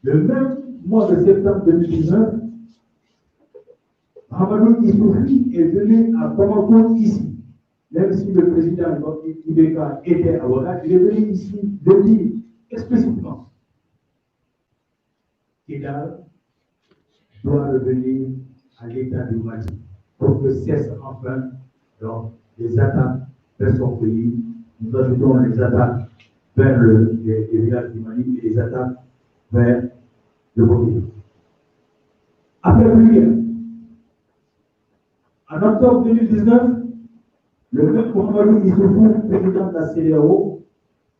Le même mois de septembre 2019, Mahamadou Issoufou est venu à Bamako ici. Même si le président Ibeka était à Ouaga, il est venu ici de dire explicitement qu'Idal doit revenir à l'état du Mali pour que cesse enfin donc, les attaques vers son pays. Nous ajoutons les attaques vers les villages du Mali et les attaques vers le Burkina. Après plusieurs, en octobre 2019, le même Mahamadou Issoufou, président de la CEDEAO,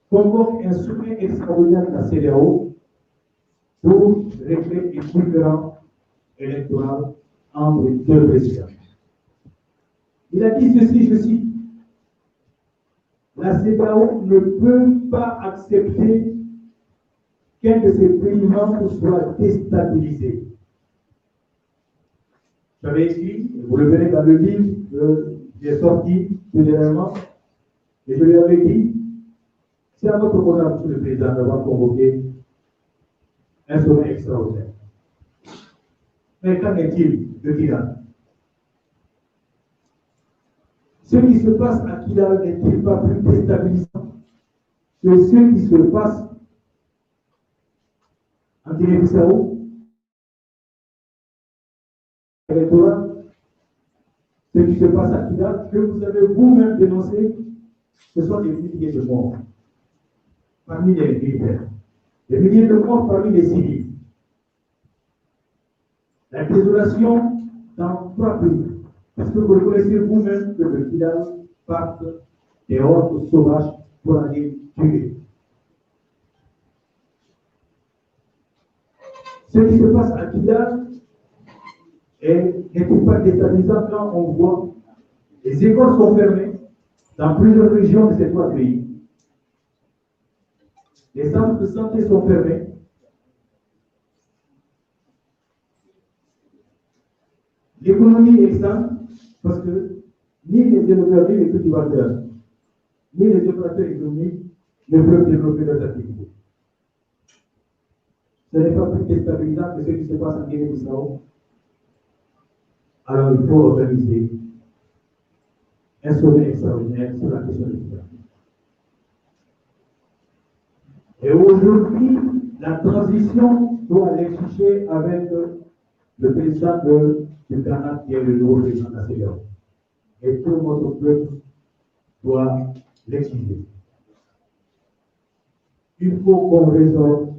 convoque un sommet extraordinaire de la CEDEAO pour régler les différends électoraux entre les deux présidents. Il a dit ceci, je cite, la CEDEAO ne peut pas accepter qu'un de ses pays membres soit déstabilisé. J'avais écrit, vous le verrez dans le livre qui est sorti dernièrement, et je lui avais dit, c'est à votre honneur, Monsieur le Président, d'avoir convoqué un sommet extraordinaire. Mais qu'en est-il de Kidal? Ce qui se passe à Kidal n'est-il pas plus déstabilisant que ce qui se passe en Guinée-Bissau? Ce qui se passe à Kidal, que vous avez vous-même dénoncé, ce sont des milliers de morts parmi les militaires, des milliers de morts parmi les civils. La désolation dans 3 pays, parce que vous reconnaissez vous-même que le Kidal parte des hordes sauvages pour aller tuer. Ce qui se passe à Kidal n'est pas déstabilisant quand on voit les écoles sont fermées dans plusieurs régions de ces 3 pays. Les centres de santé sont fermés. L'économie est exsangue parce que ni les développeurs, ni les cultivateurs, ni les opérateurs économiques ne peuvent développer leurs activités. Ce n'est pas plus déstabilisant que ce qui se passe en Guinée-Bissau. Alors il faut organiser un sommet extraordinaire sur la question de l'État. Et aujourd'hui, la transition doit l'exiger avec le président du Ghana qui est le nouveau président de la CEDEAO. Et tout notre peuple doit l'exiger. Il faut qu'on résolve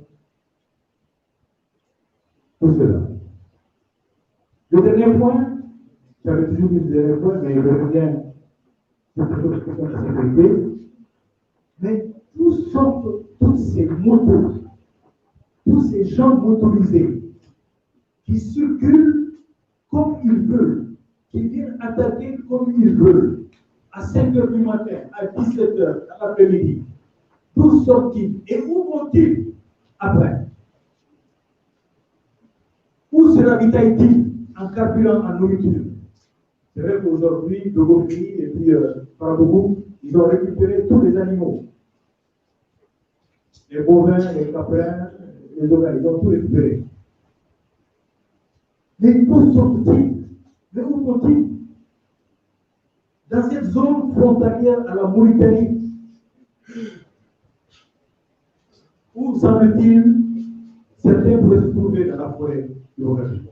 tout cela. Le dernier point, j'avais toujours dit le dernier point, mais je reviens sur cette question de la sécurité. Mais toutes ces motos, tous ces gens motorisés qui circulent comme ils veulent, qui viennent attaquer comme ils veulent, à 5 h du matin, à 17 h, à l'après-midi, d'où sortent-ils et où vont-ils après? Où se ravitaillent-ils en carburant, en nourriture? C'est vrai qu'aujourd'hui, de Gofini et puis Parabougou, ils ont récupéré tous les animaux. Les bovins, les caprins, les ovins, ils ont tout récupéré. Mais où sont-ils? Mais où sont-ils? Dans cette zone frontalière à la Mauritanie, où semble-t-il, certains pourraient se trouver dans la forêt du Ouagadougou.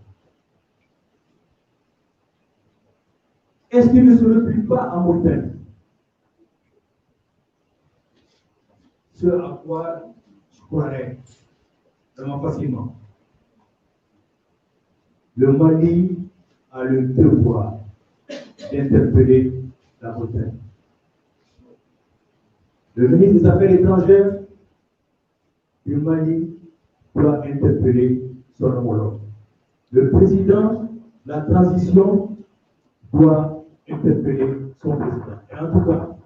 Est-ce qu'ils ne se replient pas en Mauritanie? Ce à quoi je croirais vraiment facilement. Le Mali a le devoir d'interpeller la Mauritanie. Le ministre des Affaires étrangères du Mali doit interpeller son homologue. Le président de la transition doit interpeller son président. Et en tout cas,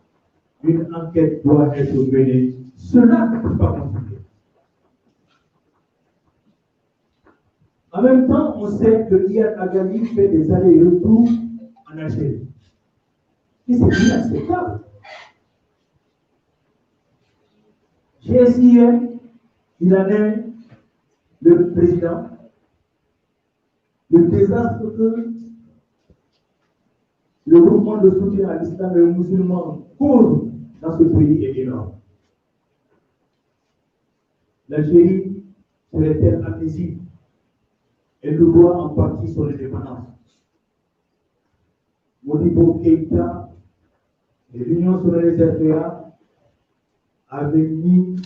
une enquête doit être menée. Cela ne peut pas continuer. En même temps, on sait que Iyad Agali fait des allers-retours en Algérie. Et c'est inacceptable. GSIM, il en est le président, le désastre que le mouvement de soutien à l'islam et aux musulmans cause dans ce pays est énorme. L'Algérie serait-elle amnésique? Elle nous doit en partie son indépendance. Modibo Keïta et l'Union souveraine RDA avaient mis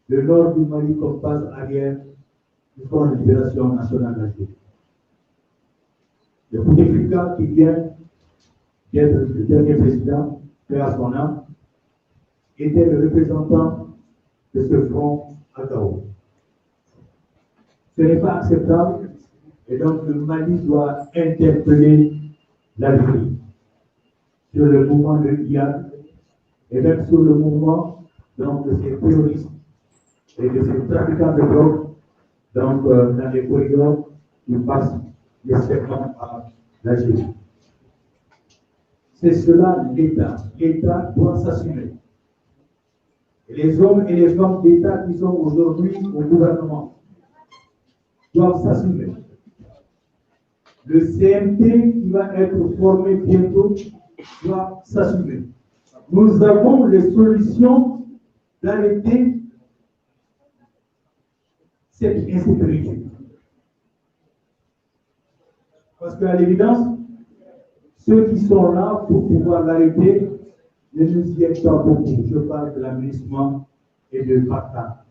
le nord du Mali comme base arrière du Front de libération nationale d'Algérie. Le Bouteflika qui vient d'être le dernier président, paix à son âme, était le représentant de ce front à Gao. Ce n'est pas acceptable et donc le Mali doit interpeller l'Algérie sur le mouvement de l'IAD et même sur le mouvement donc, de ces terroristes et de ces trafiquants de drogue donc, dans les corridors qui passent nécessairement à l'Algérie. C'est cela l'État. L'État doit s'assumer. Et les hommes et les femmes d'État qui sont aujourd'hui au gouvernement doivent s'assumer. Le CMT qui va être formé bientôt doit s'assumer. Nous avons les solutions d'arrêter cette insécurité. Parce qu'à l'évidence, ceux qui sont là pour pouvoir l'arrêter ne nous y aident pas beaucoup. Je parle de l'aménagement et de Bata.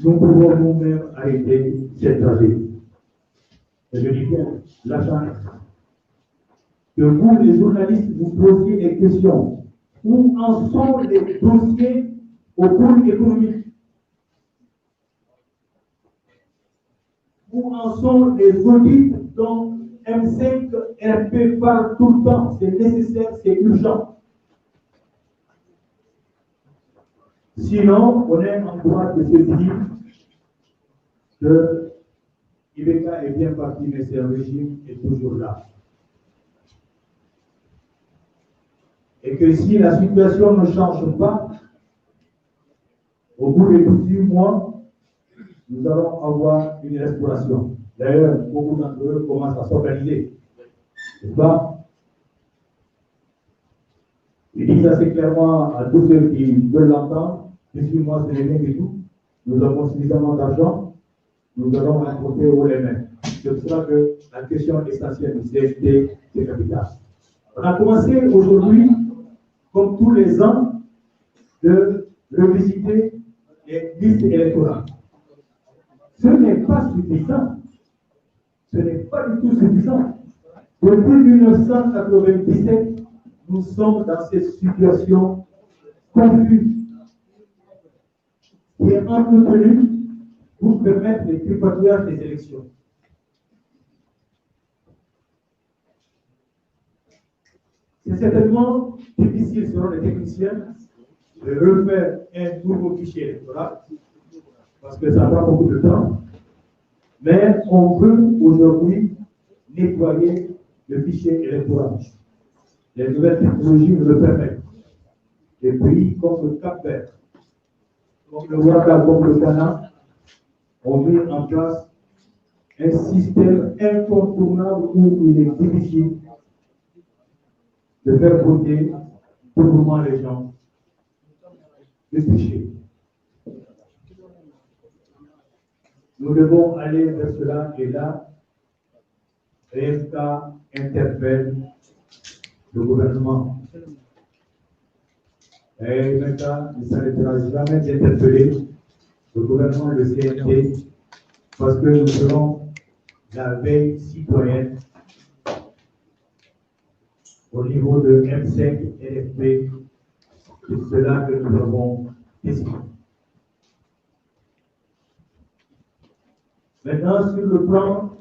Nous pouvons nous-mêmes arrêter cette tragédie. Et je dis bien, l'argent. Que vous, les journalistes, vous posiez des questions. Où en sont les dossiers au pôle économique? Où en sont les audits dont M5 RP parle tout le temps? C'est nécessaire, c'est urgent. Sinon, on est en droit de se dire que Ibeka est bien parti, mais c'est un régime qui est toujours là. Et que si la situation ne change pas, au bout de 18 mois, nous allons avoir une restauration. D'ailleurs, beaucoup d'entre eux commencent à s'organiser. N'est-ce pas? Ils disent assez clairement à tous ceux qui veulent l'entendre, 18 mois, ce n'est rien du tout. Nous avons suffisamment d'argent, nous allons rencontrer haut les mains. C'est pour cela que la question essentielle du CFT, c'est capital. On a commencé aujourd'hui, comme tous les ans, de revisiter les listes électorales. Ce n'est pas suffisant. Ce n'est pas du tout suffisant. Depuis 1997, nous sommes dans cette situation confuse qui est entretenue pour permettre le tripatouillage des élections. C'est certainement difficile selon les techniciens de refaire un nouveau fichier électoral parce que ça prend beaucoup de temps. Mais on veut aujourd'hui nettoyer le fichier électoral. Les nouvelles technologies nous le permettent. Les pays comme le Cap-Vert, comme le Rwanda, comme le Ghana, ont mis en place un système incontournable où il est difficile de faire voter pour les gens, le fichier. Nous devons aller vers cela et là, RFK interpelle le gouvernement. Et maintenant, il ne s'arrêtera jamais d'interpeller le gouvernement et le CNT parce que nous serons la veille citoyenne au niveau de M5 NFP. C'est cela que nous avons décidé. Maintenant, sur le plan,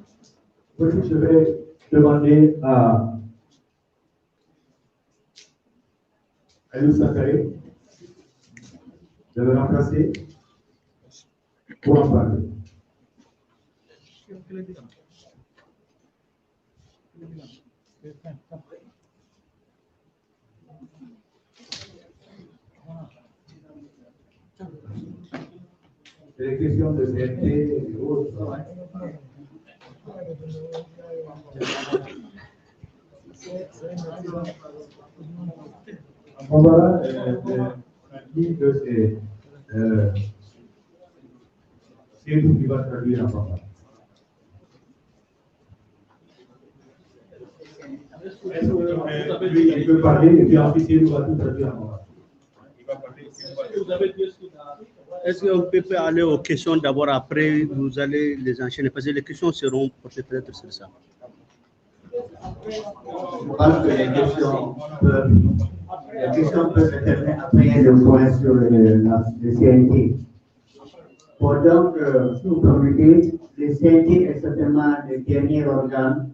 je vais demander à Aliou Sakaré de me remplacer pour en parler. les questions de CNT et autres. On va une de c'est tout qui va traduire en français. Lui, il peut parler et puis ensuite il va tout traduire en français. Est-ce qu'on peut aller aux questions d'abord, après vous allez les enchaîner, parce que les questions seront peut-être sur ça. Je pense que les questions peuvent se terminer après le point sur le CNT. Pendant que si vous permettez, le CNT est certainement le dernier organe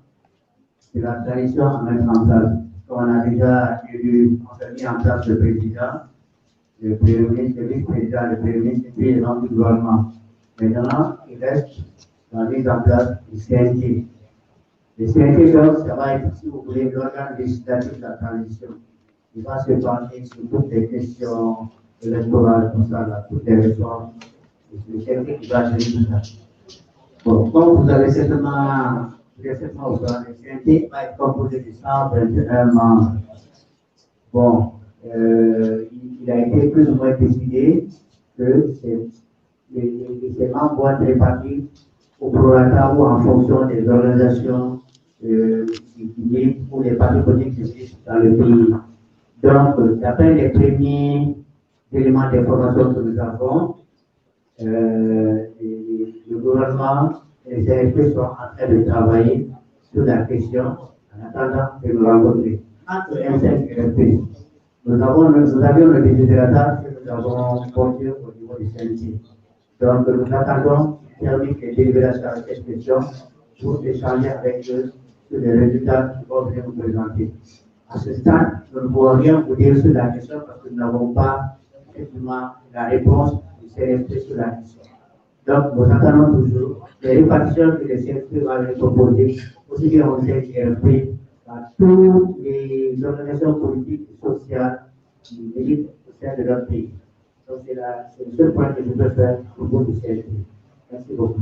de la tradition à mettre en place. On a déjà mis en place le président, le premier ministre, le vice-président, le premier ministre, et puis les membres du gouvernement. Maintenant, il reste la mise en place du CNT. Le CNT, donc, ça va être, si vous voulez, l'organe législatif de la transition. Il va se pencher sur toutes les questions électorales, comme ça, là, toutes les réformes. Le CNT qui va gérer tout ça. Bon, comme vous avez certainement au courant, le CNT va être composé de 121 membres. Bon, il a été plus ou moins décidé que ces membres vont être répartis au prorata ou en fonction des organisations qui ou les partis politiques qui existent dans le pays. Donc, d'après les premiers éléments d'information que nous avons, le gouvernement et les CNP sont en train de travailler sur la question en attendant de nous rencontrer. Entre M5 et RP, nous avions le désirata que nous avons porté au niveau du CNP. Donc, nous attendons qu'ils terminent les délibérations à cette question pour échanger avec eux sur les résultats qu'ils vont venir nous présenter. À ce stade, nous ne pouvons rien vous dire sur la question parce que nous n'avons pas effectivement la réponse du CNP sur la question. Donc, nous attendons toujours les répartitions que le CNP va nous proposer, aussi bien au CNP, à toutes les organisations politiques et sociales qui militent au sein de leur pays. Donc, c'est le seul point que je peux faire au niveau du CNP. Merci beaucoup.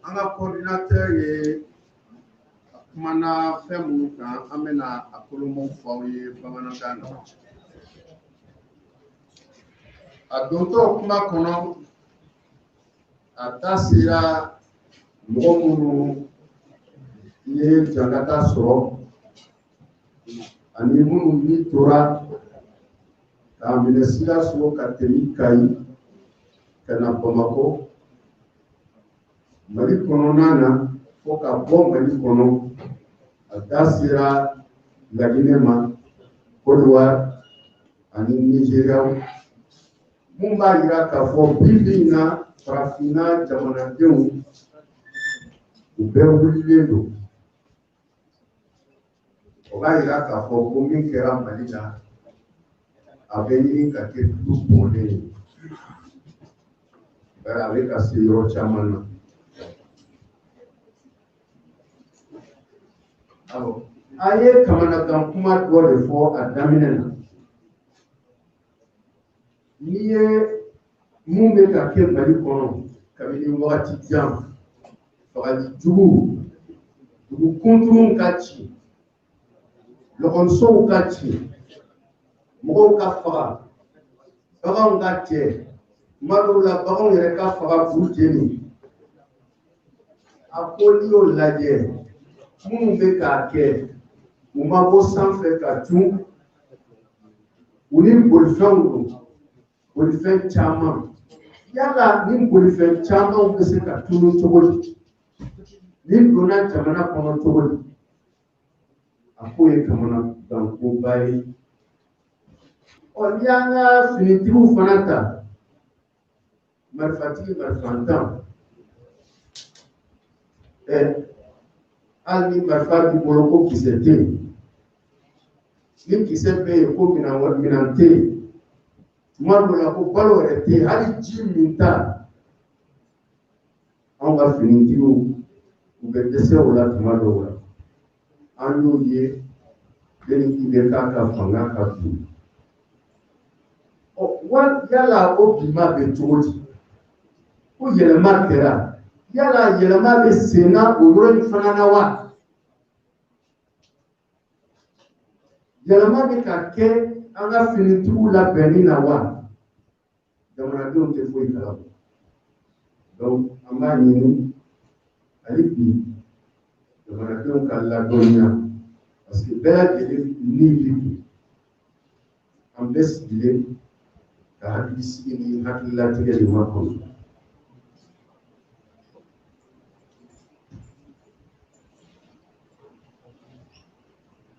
Un coordinateur est mana fɛn minnu kan an bɛna a kolonmaw fɔ aw ye bamanankan na a dontɔ kuma kɔnɔ a da sera mɔgɔ minnu ye jankata sɔrɔ ani minnu ni tora k'a minɛ Sikaso ka tɛmɛ Kayi ka na Bamakɔ Mali kɔnɔna na fo ka bɔ Mali kɔnɔ a da sera Laginɛ ma Côte d'Ivoire ani Nigeria mun b'a yira k'a fɔ bi in na farafinna jamanadenw u bɛɛ wulilen don o b'a yira k'a fɔ ko min kɛra Mali la a bɛ ɲini ka kɛ du bɔnlen ye bari a bɛ ka se yɔrɔ caman na. A ye kamanagan kuma dɔ de fɔ a daminɛ na n'i ye mun bɛ ka kɛ Mali kɔnɔ kabini wagati jan fagali jugu dugu kunturuw ka ci lɔgɔlisow ka ci mɔgɔw ka faga baganw ka cɛ tuma dɔw la baganw yɛrɛ ka faga k'u jeni a ko n'i y'o lajɛ minnu bɛ k'a kɛ u ma bɔ sanfɛ ka cun u ni bolifɛnw don bolifɛn caman yala ni bolifɛn caman bɛ se ka tunun cogo di ni donna jamana kɔnɔ cogo di a ko ye kamanagankoba ye n'i y'an ka finitigiw fana ta marifatigi marifantan hali ni marifa b'i bolo ko kisɛ tɛ yen ni kisɛ bɛ yen ko minan tɛ yen tuma dɔ la ko balo yɛrɛ tɛ yen hali ji min ta anw ka finitigiw u bɛ dɛsɛ o la tuma dɔw la an y'o ye yanni i bɛ k'a ka fanga ka bin yala o bima bɛ cogo di ko yɛlɛma kɛra yala yɛlɛma bɛ sen na o yɔrɔ in fana na wa yɛlɛma bɛ ka kɛ an ka finitigiw labɛnni na wa jamanadenw tɛ foyi kalama donc an b'a ɲini hali bi jamanadenw ka ladɔnniya parce que bɛɛ lajɛlen ni bi kun an bɛɛ sigilen ka hakili sigi ni hakililatigɛ de ma kɔnɔ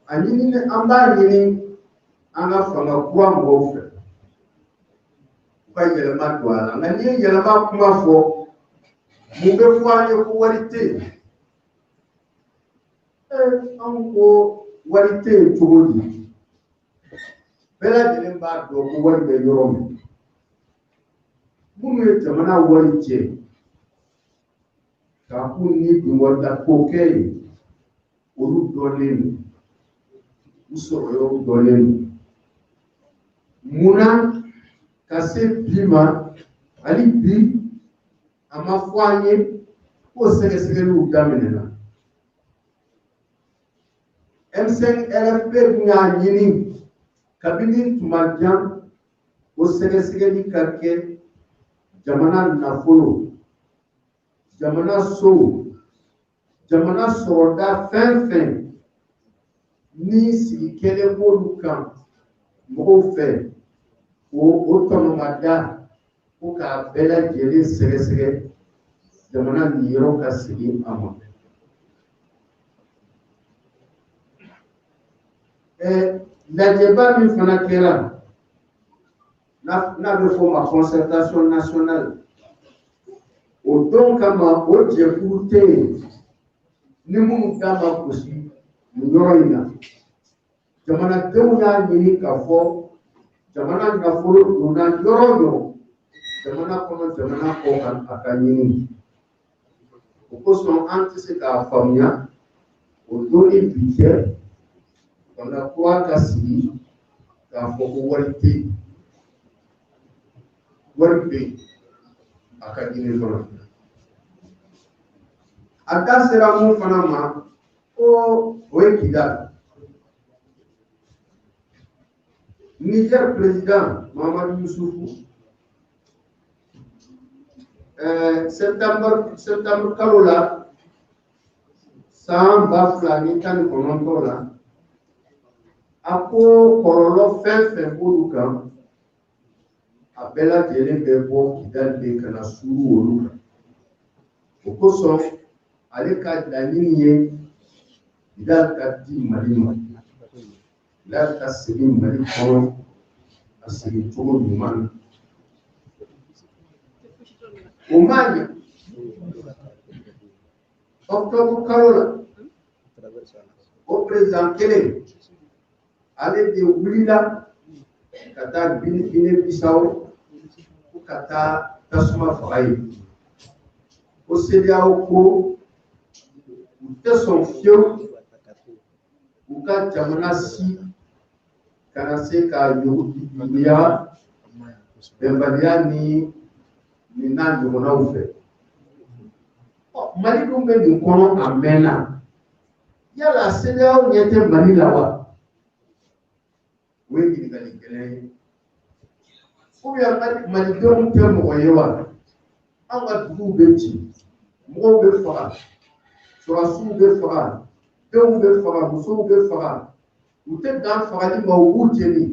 a ɲini an b'a ɲini an ka fanga kura mɔgɔw fɛ u ka yɛlɛma don a la nka n'i ye yɛlɛma kuma fɔ mun bɛ fɔ an ye ko wari tɛ yen an ko wari tɛ yen cogo di bɛɛ lajɛlen b'a dɔn ko wari bɛ yɔrɔ min minnu ye jamana wari cɛ k'a k'u ni dunwɔrida ko kɛ yen olu dɔnnen don u sɔrɔ yɔrɔ dɔnnen don munna ka se bi ma hali bi a ma fɔ an ye ko sɛgɛsɛgɛliw daminɛna M5 RFP dun y'a ɲini kabini tuma jan o sɛgɛsɛgɛli ka kɛ jamana nafolo jamana sow jamana sɔrɔda fɛn fɛn ni sigi kɛlen b'olu kan mɔgɔw fɛ o tɔnɔma da ko k'a bɛɛ lajɛlen sɛgɛsɛgɛ jamana nin yɔrɔ ka segin a ma lajɛba min fana kɛra n'a bɛ fɔ o ma concertation nationale o don kama o jɛkulu tɛ yen ni minnu da ma gosi nin yɔrɔ in na jamanadenw y'a ɲini k'a fɔ jamana nafolo donna yɔrɔ o yɔrɔ jamana kɔnɔ jamana kɔ kan a ka ɲini o kosɔn an tɛ se k'a faamuya o don ni bi cɛ fanga kura ka sigi k'a fɔ ko wari tɛ yen wari bɛ yen a ka ɲini fana a da sera mun fana ma ko o ye Kidali Niger président Mamadou Youssoufou septembre kalo la san 2019 la a ko kɔlɔlɔ fɛn fɛn b'olu kan a bɛɛ lajɛlen bɛ bɔ Kidali de ka na suru olu kan o kosɔn ale ka laɲini ye Kidali ka di Mali ma Kidali ka segin Mali kɔnɔ a segin cogo ɲuman na o ma ɲɛ octobre kalo la o président kelen ale de wulila ka taa Guinée Bissau ko ka taa tasuma faga yen o CEDEAO ko u tɛ sɔn fiyewu u ka jamana si kana se ka yuguya bɛnbaliya ni n'a ɲɔgɔnnaw fɛ Mali dun bɛ nin kɔnɔ a mɛnna yala CEDEAO ɲɛ tɛ Mali la wa o ye ɲininkali gɛlɛn ye ubiyɛn malidenw tɛ mɔgɔ ye wa an ka duguw bɛ ci mɔgɔw bɛ faga surasiw bɛ faga denw bɛ faga musow bɛ faga u tɛ dan fagali ma u b'u jeni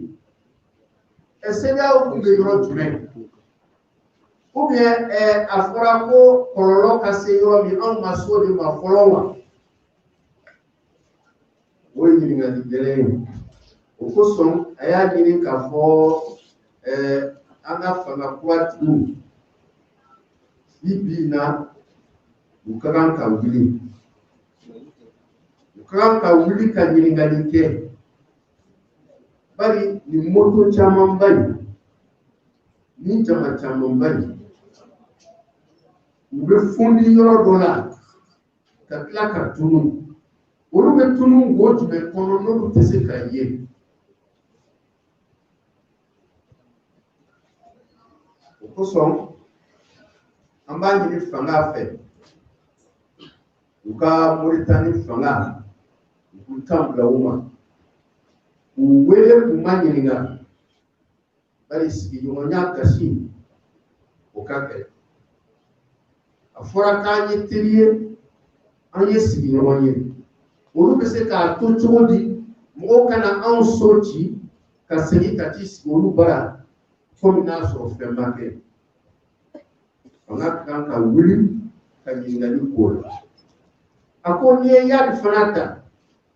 CEDEAO tun bɛ yɔrɔ jumɛn ubiyɛn a fɔra ko kɔlɔlɔ ka se yɔrɔ min anw ma s'o de ma fɔlɔ wa o ye ɲininkali gɛlɛn ye o kosɔn a y'a ɲini k'a fɔ an ka fanga kuratigiw Bibina, u kan ka wuli. U kan ka wuli ka ɲininkali kɛ. Bari ni moto caman ba in, ni jama caman ba in, u bɛ fundi yɔrɔ dɔ la ka tila ka tunu. Olu bɛ tunu wo jumɛn kɔnɔ n'olu tɛ se ka ye. O kosɔn an b'a ɲini fanga fɛ u ka Moritani fanga u k'u kan bila u ma. U wele k'u ma ɲininka bari sigiɲɔgɔnya kasi o ka gɛlɛn. A fɔra k'an ye teri ye, an ye sigiɲɔgɔn ye. Olu bɛ se k'a to cogo di? Mɔgɔw kana anw so ci ka segin ka t'i sigi olu bara komi n'a sɔrɔ fɛn ma kɛ. Fanga kan ka wuli ka ɲininkali k'o la. A ko n'i ye Yadi fana ta,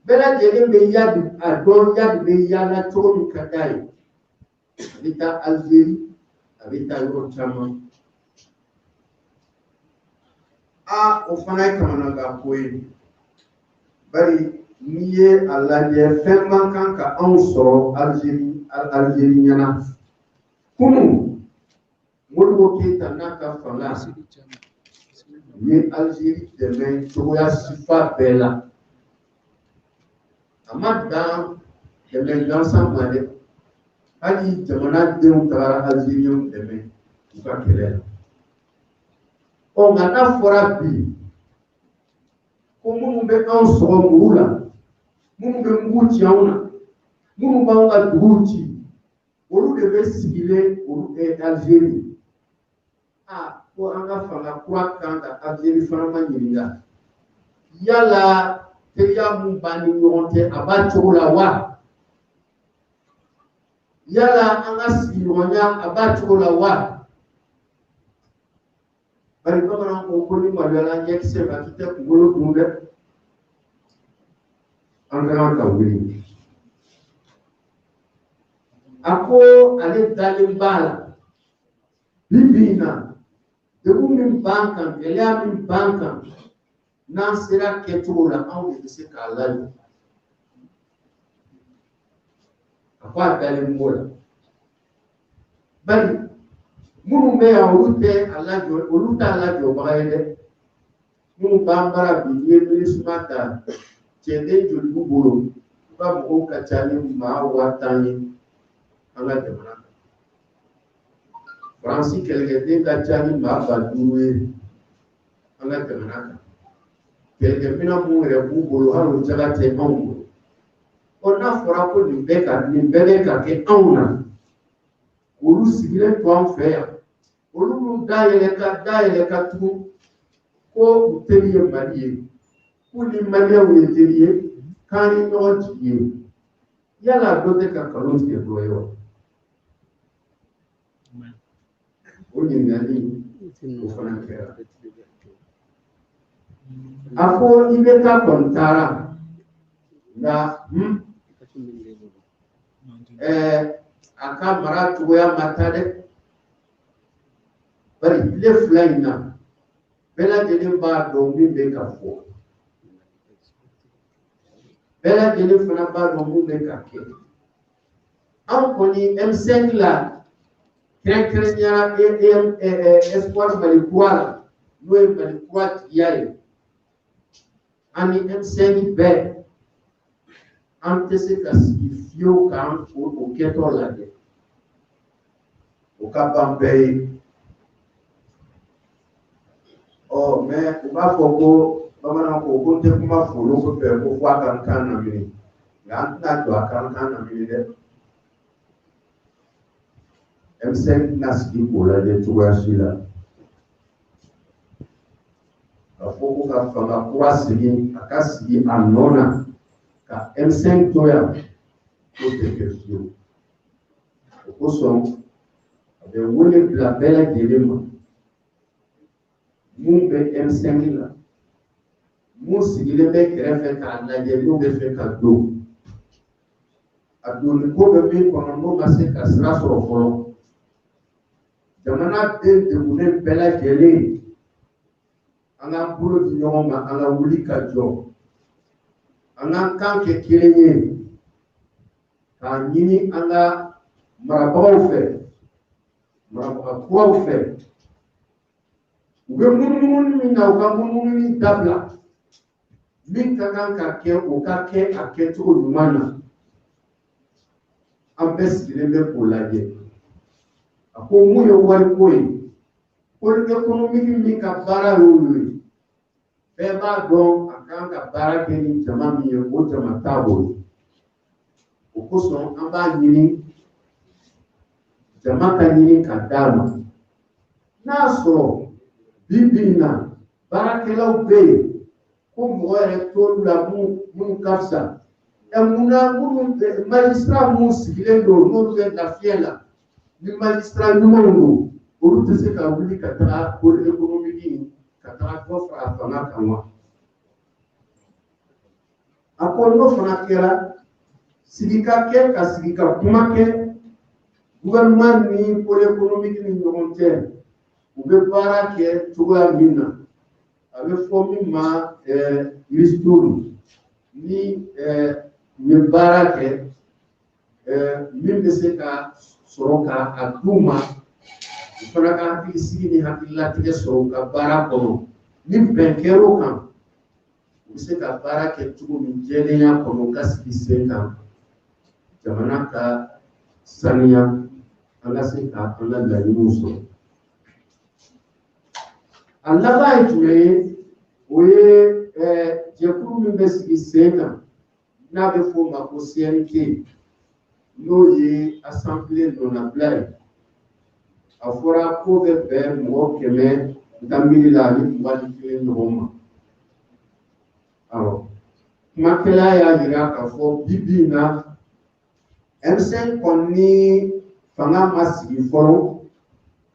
bɛɛ lajɛlen bɛ Yadi a dɔn Yadi bɛ yaala cogo min ka d'a ye. A bɛ taa Alizeri, a bɛ taa yɔrɔ caman. O fana ye kamanagan ko ye. Bari n'i ye a lajɛ fɛn man kan ka anw sɔrɔ Alizeri ɲɛna. Kunun, Modibo Keyita n'a ka fanga u ye Alizeri dɛmɛ cogoya sifa bɛɛ la. A ma dan dɛmɛ gansan ma dɛ. Hali jamanadenw tagara Alizeriɲɛnw dɛmɛ u ka kɛlɛ la. Nka n'a fɔra bi ko minnu bɛ anw sɔgɔ muru la, minnu bɛ mugu ci anw na, minnu b'anw ka duguw ci, olu de bɛ sigilen Alizeri. Ko an ka fanga kura kan ka Alizeri fana ma ɲininka. Yala teriya mun b'an ni ɲɔgɔn cɛ a b'a cogo la wa? Yala an ka sigiɲɔgɔnya a b'a cogo la wa? Bari bamananw ko ni maloyala ɲɛkisɛ ma k'i tɛ kunkolo dun dɛ. An ka kan ka wuli. A ko ale dalen b'a la. Bi na, degun min b'an kan, gɛlɛya min b'an kan, n'an sera kɛcogo la, anw de bɛ se k'a lajɔ. A ko a dalen b'o la. Bari minnu bɛ yan olu tɛ a lajɔ, olu t'a lajɔbaga ye dɛ. Minnu b'an bara bi, n'i ye minisuma ta, cɛden joli b'u bolo, u ka mɔgɔw ka ca ni maa 10,000 ye an ka jamana kan. Faransi kɛlɛkɛden ka ca ni maa 5000 ye an ka jamana kan. Kɛlɛkɛminɛn minnu yɛrɛ b'u bolo hali o jaga tɛ anw bolo. N'a fɔra ko nin bɛɛ bɛ ka kɛ anw na, olu sigilen to an fɛ yan. Olu n'u dayɛlɛ ka tugun ko u teri ye Mali ye, k'u ni Maliyɛnw ye teri ye, k'an ni ɲɔgɔn jigi ye. Yala dɔ tɛ ka nkalon tigɛ dɔ ye wa? O ɲininkali o fana kɛra. A ko i bɛ taa kɔni taara, nka a ka mara cogoya ma taa dɛ. Bari tile 2 in na, bɛɛ lajɛlen b'a dɔn min bɛ ka fɔ. Bɛɛ lajɛlen fana b'a dɔn min bɛ ka kɛ. Anw kɔni M5 la, kɛrɛnkɛrɛnnenya Espoir Mali kura la, n'o ye Mali kura tigiya ye, ani M5 bɛɛ, an tɛ se ka sigi fiyewu k'an o kɛtɔ lajɛ. O ka ban bɛɛ ye. Mais u b'a fɔ ko bamananw ko n tɛ kuma folo fɛ ko fɔ a ka n kan lamini. Nka an tɛna jɔ a ka n kan lamini dɛ. M5 tɛna sigi k'o lajɛ cogoya si la. Ka fɔ ko ka fanga kura sigi, a ka sigi a nɔ na, ka M5 to yan, k'o tɛ kɛ fiyewu. O kosɔn, a bɛ wele bila bɛɛ lajɛlen ma. Mun bɛ M5 la, mun sigilen bɛ kɛrɛfɛ k'a lajɛ n'o bɛ fɛ ka don. A donni ko bɛ min kɔnɔ n'o ma se ka sira sɔrɔ fɔlɔ. Jamana den degunnen bɛɛ lajɛlen an k'an bolo di ɲɔgɔn ma an ka wuli ka jɔ an k'an kan kɛ kelen ye k'a ɲini an ka marabagaw fɛ marabaga kuraw fɛ u bɛ munumunu min na u ka munumunu dabila min ka kan ka kɛ o ka kɛ a kɛcogo ɲuman na an bɛɛ sigilen bɛ k'o lajɛ a ko mun ye wariko ye politique économique min ka baara y'olu ye bɛɛ b'a dɔn a kan ka baara kɛ ni jama min ye o jama t'a bolo o kosɔn an b'a ɲini jama ka ɲini ka d'a ma n'a sɔrɔ bi bi in na baarakɛlaw bɛ yen ko mɔgɔ yɛrɛ t'olu la minnu ka fisa munna minnu magistrat minnu sigilen don n'olu bɛ lafiya la ni magistrat ɲumanw don olu tɛ se ka wuli ka taga politique économique in ka taga dɔ fara a fanga kan wa a ko n'o fana kɛra sigi ka kɛ ka sigi ka kuma kɛ gouvernement ni politique économique ni ɲɔgɔn cɛ u bɛ baara kɛ cogoya min na a bɛ fɔ min ma ministre ni ye baara kɛ min bɛ se ka sɔrɔ ka a d'u ma u fana ka hakili sigi ni hakililatigɛ sɔrɔ u ka baara kɔnɔ ni bɛn kɛr'o kan u bɛ se ka baara kɛ cogo min jɛlenya kɔnɔ ka sigi sen kan jamana ka sanuya an ka se ka an ka laɲiniw sɔrɔ a laban ye jumɛn ye o ye jɛkulu min bɛ sigi sen kan n'a bɛ f'o ma ko CNT n'o ye assemblée nɔnabila ye a fɔra ko bɛ bɛn mɔgɔ 100 la ani 21 ɲɔgɔn ma awɔ kumakɛla y'a jira k'a fɔ bi bi in na M5 kɔni ni fanga ma sigi fɔlɔ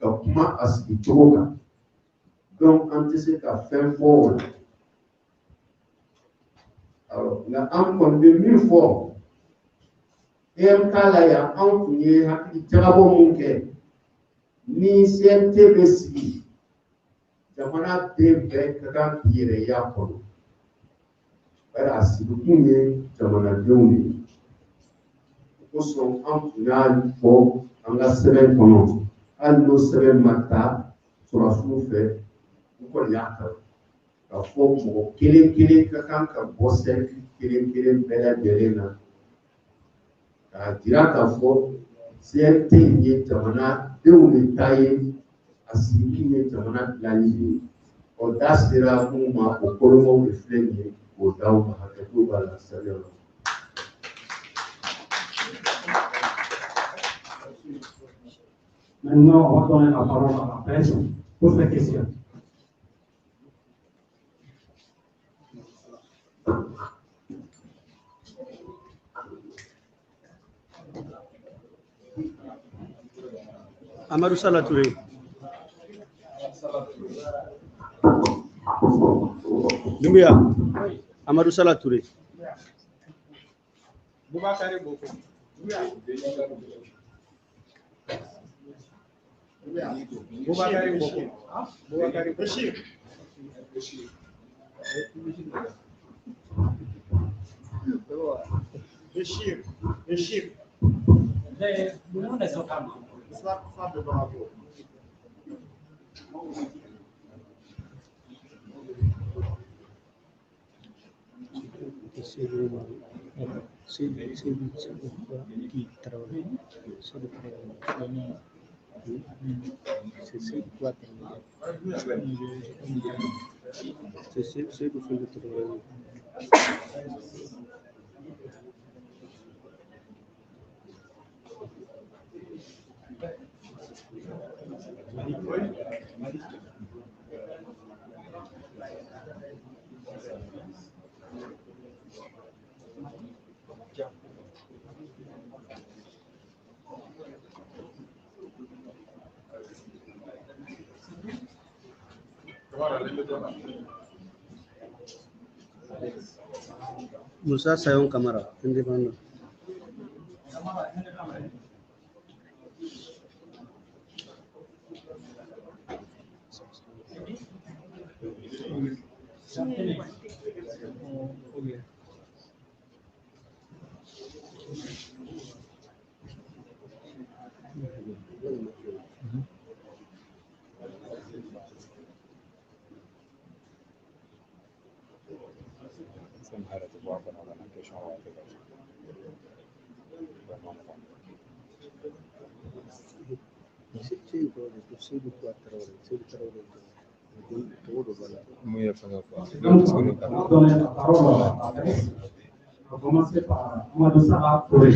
ka kuma a sigi cogo kan donc an tɛ se ka fɛn fɔ o la nka an kɔni bɛ min fɔ EMK la yan anw tun ye hakili jagabɔ mun kɛ ni CNT bɛ sigi jamana den bɛɛ ka kan k'i yɛrɛ y'a kɔnɔ bari a sigikun ye jamanadenw de ye o kosɔn an tun y'a fɔ an ka sɛbɛn kɔnɔ hali n'o sɛbɛn ma ta sɔrɔsiw fɛ u kɔni y'a kalan k'a fɔ mɔgɔ kelen kelen ka kan ka bɔ cercle kelen kelen bɛɛ lajɛlen na k'a jira k'a fɔ CNT ye jamanadenw de ta ye a sigikun ye jamana dilanni de ye ɔ da sera minnu ma o kolomaw de filɛ nin ye k'o d'aw ma hakɛto b'a la sariya la. Maintenant, on va donner la parole à la presse pour ces questions. Amadou Sala Touré. Doumbia. Amadou Sala Touré. Boubacar Boko. Boubacar Boko. Boubacar Bashir. Bashir. Moussa Sayon Camara, indépendant. Donc, on va donner la parole à Alex. On va commencer par Amadou Sarah Touré.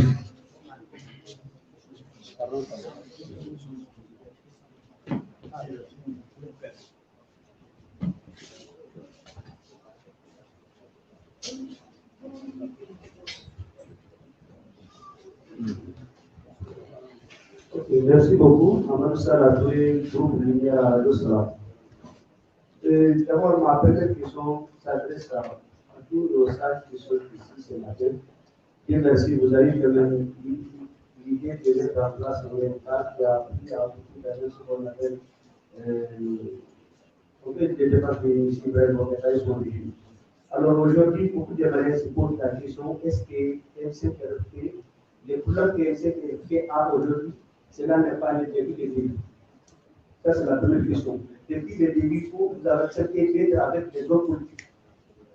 Okay, merci beaucoup. Amadou Sarah Touré, groupe Lumière de Sera. D'abord, ma première question s'adresse à tous nos sages qui sont ici ce matin. Et merci, vous avez quand même l'idée de mettre en place un état qui a pris à beaucoup d'années ce qu'on appelle des débats qui vraiment sont définis. Alors aujourd'hui, beaucoup de malades se posent la question, est-ce que MCRFP, les couleurs que MCRFP a aujourd'hui, cela n'est pas le début des débits. Ça, c'est la première question. Depuis le début, vous avez accepté d'être avec les autres politiques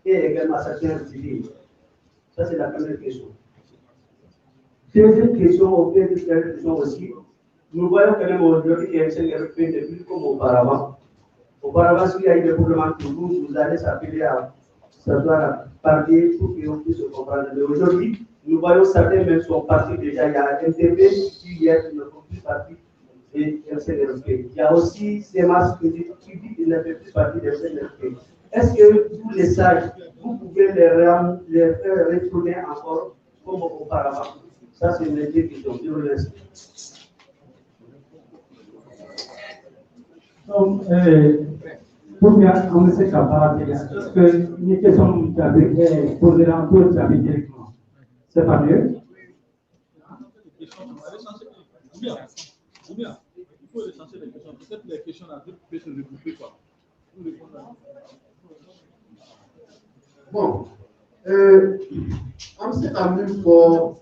et également certains civils. Ça, c'est la première question. Deuxième question, auquel question aussi, nous voyons quand même aujourd'hui que MCRFP n'est plus comme auparavant. Auparavant, s'il y a eu des problèmes pour vous allez s'appeler à s'asseoir, parler pour qu'on puisse se comprendre. Mais aujourd'hui, nous voyons certains même sont partis déjà. Il y a MTP qui hier ne font plus partie de MCRFP. Il y a aussi CEMAS qui dit qu'il ne fait plus partie de MCRFP. Est-ce que vous, les sages, vous pouvez les faire retourner encore comme auparavant? Ça, c'est une question. Je vous remercie. Donc, pour bien commencer par parler, est-ce que les questions que tu avais posées dans le tu avais directement? C'est pas mieux? Ou bien, il faut recenser les questions. Peut-être les questions là, peut se regrouper quoi. Bon, on s'est amené pour.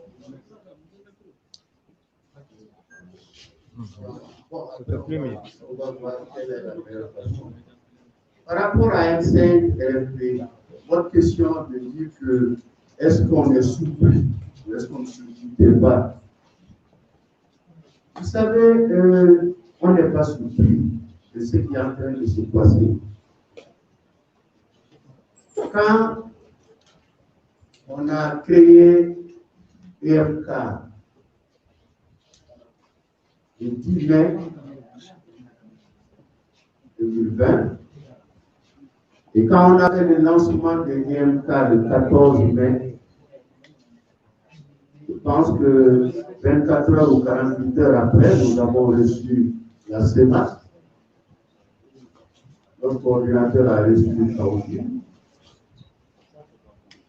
Par rapport à M5RFP, votre question de dire que est-ce qu'on est surpris ou est-ce qu'on ne se doutait pas? Vous savez, on n'est pas surpris de ce qui est en train de se passer. Quand on a créé EMK le 10 mai 2020, et quand on a fait le lancement de EMK le 14 mai, je pense que 24 heures ou 48 heures après, nous avons reçu la CEMAS. Notre coordinateur a reçu le Kaouti.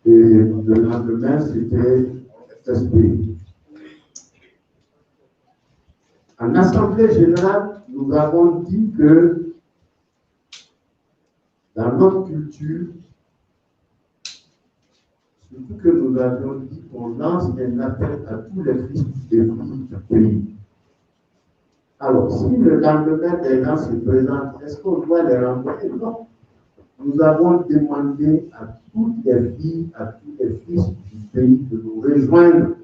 Et le lendemain, c'était SPI. En Assemblée générale, nous avons dit que dans notre culture, surtout que nous avions dit qu'on lance un appel à tous les fils et filles du pays. Alors, si le lendemain des gens se présentent, est-ce qu'on doit les renvoyer? Non. Nous avons demandé à toutes les filles, à tous les fils du pays de nous rejoindre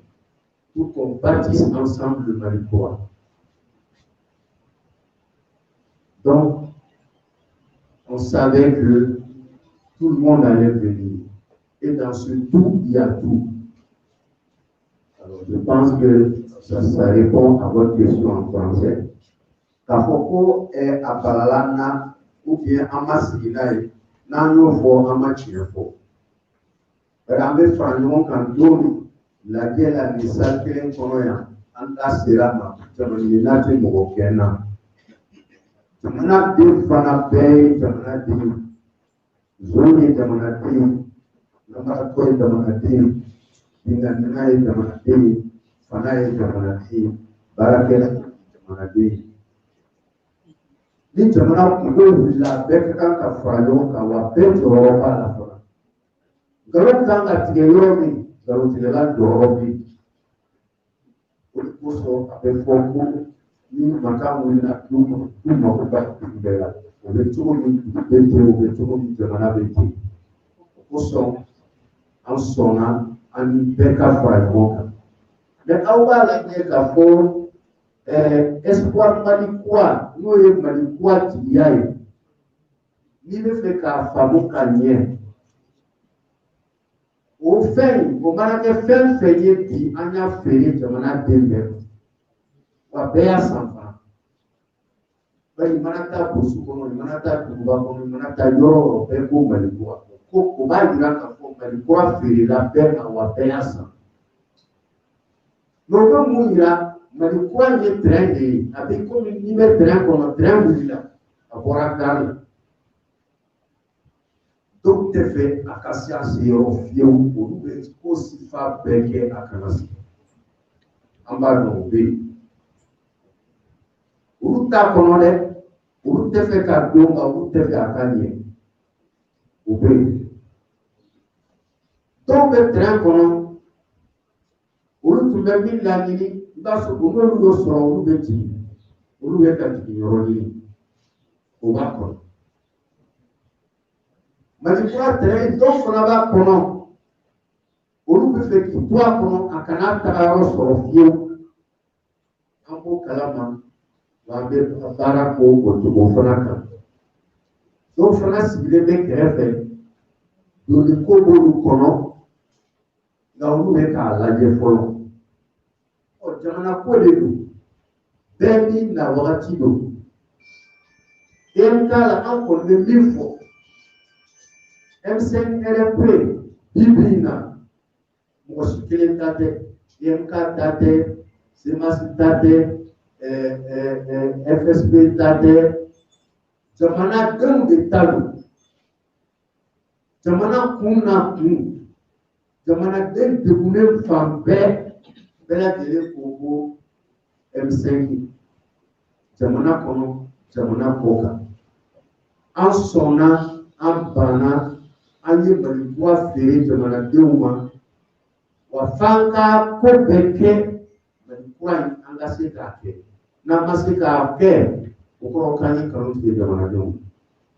pour qu'on bâtisse ensemble le Malicoa. Donc, on savait que tout le monde allait venir. Et dans ce tout, il y a tout. Alors, je pense que ça répond à votre question en français. Kafoko est à Palalana ou bien Amasinaï, Nanofo, Amachirfo. Rambe Franyon Kandori, la guerre a mis ça qu'un conoya, Anda Serama, Jamanate Morokena. Jamana de Fanabe, Jamana de Zoni, Jamana de Namatoy, Jamana de Pinganai, Jamana de Fanai, Jamana de Barakela, Jamana de. Ni jamana kudo la beka ka falo ka wa peto ba la fala garo tanga tigeyomi garo tigela dorobi ko so abe fonko ni makamu na tumo ko ba tigela o be tumo ni bete o be tumo ni jamana bete ko so an sona an beka falo ka mais awba la ne ka fo espoir Malikois, nous sommes Malikois qui y a. Ni ne fait qu'à Famou Kanye. Au fait, au Maraké fait qui en a fait, Jamana Dembe. Wa Béa Sanfa. Bali Manata Bousoukono, Manata Touba, Manata Yoro, Beko Malikois. Ko ba dira ka fo Malikois fait la paix à Wa Béa Sanfa. Donc, on ira, Malikois est train de, avec comme une numéro train qu'on a train de là, à Borakari. Donc, tu fais à Kassia, c'est au fiou, pour nous, aussi faire béquer à Kanasi. En bas de l'obé. Où t'as connu, où tu fais qu'à Donga, où tu fais à Kanye. Obé. Donc, le train qu'on olu tun bɛ min laɲini i b'a sɔrɔ u n'olu y'o sɔrɔ olu bɛ jigin olu bɛ ka jigin yɔrɔ ɲini o b'a kɔnɔ Malikura tɛrɛ dɔw fana b'a kɔnɔ olu bɛ fɛ k'i to a kɔnɔ a kana taga yɔrɔ sɔrɔ fiyewu an b'o kalama wa an bɛ baara k'o cogo fana kan dɔw fana sigilen bɛ kɛrɛfɛ doni ko b'olu kɔnɔ nka olu bɛ k'a lajɛ fɔlɔ. Jamana ko de don bɛɛ ni na wagati don t'a la an kɔni bɛ min fɔ M5RP bi bi in na mɔgɔ si kelen ta tɛ MK ta tɛ CEMAS ta tɛ FSB ta tɛ jamanadenw de ta don jamana kun na kun jamanaden degunnen fan bɛɛ lajɛlen ko ko M5 jamana kɔnɔ jamana kɔ kan an sɔnna an banna an ye Malikois feere jamanadenw ma wa f'an ka ko bɛɛ kɛ Malikois in an ka se k'a kɛ n'an ma se k'a kɛ o kɔrɔ k'an ye kanu tigɛ jamanadenw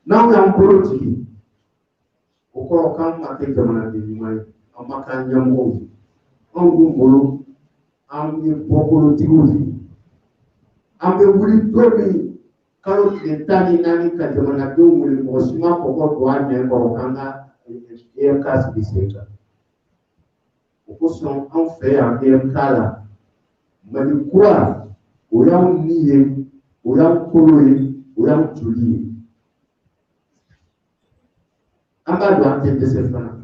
n'anw y'an bolo jigin o kɔrɔ k'an ma kɛ jamanaden ɲuman ye an ma k'an ɲɛmɔgɔw ye anw dun bolo an ye bɔkolotigiw ye an bɛ wuli don min kalo tile 14 ka jamanadenw wele mɔgɔ si ma kɔkɔ don an nɛn kɔrɔ k'an ka EMK sigi sen kan o kosɔn anw fɛ yan EMK la Malikura o y'anw ni ye o y'anw kolo ye o y'anw joli ye an b'a dɔn an tɛ dɛsɛ fana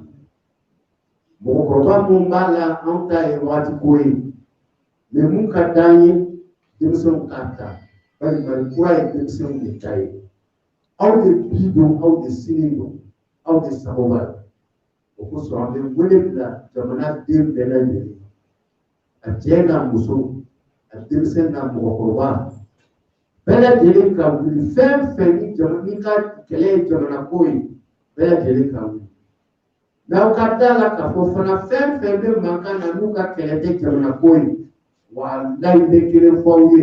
mɔgɔkɔrɔba mun b'a la anw ta ye wagati ko ye mais mun ka d'an ye denmisɛnw k'a ta bari Malikura ye denmisɛnw de ta ye aw de bi don aw de sini don aw de sababu ye o kosɔn an bɛ wele bila jamanaden bɛɛ lajɛlen a cɛ n'a muso a denmisɛn n'a mɔgɔkɔrɔba bɛɛ lajɛlen ka wuli fɛn fɛn ni ka kɛlɛ ye jamanako ye bɛɛ lajɛlen ka wuli n'aw ka da la k'a fɔ fana fɛn fɛn bɛ mankan na n'u ka kɛlɛ tɛ jamanako ye walayi bɛ kelen fɔ aw ye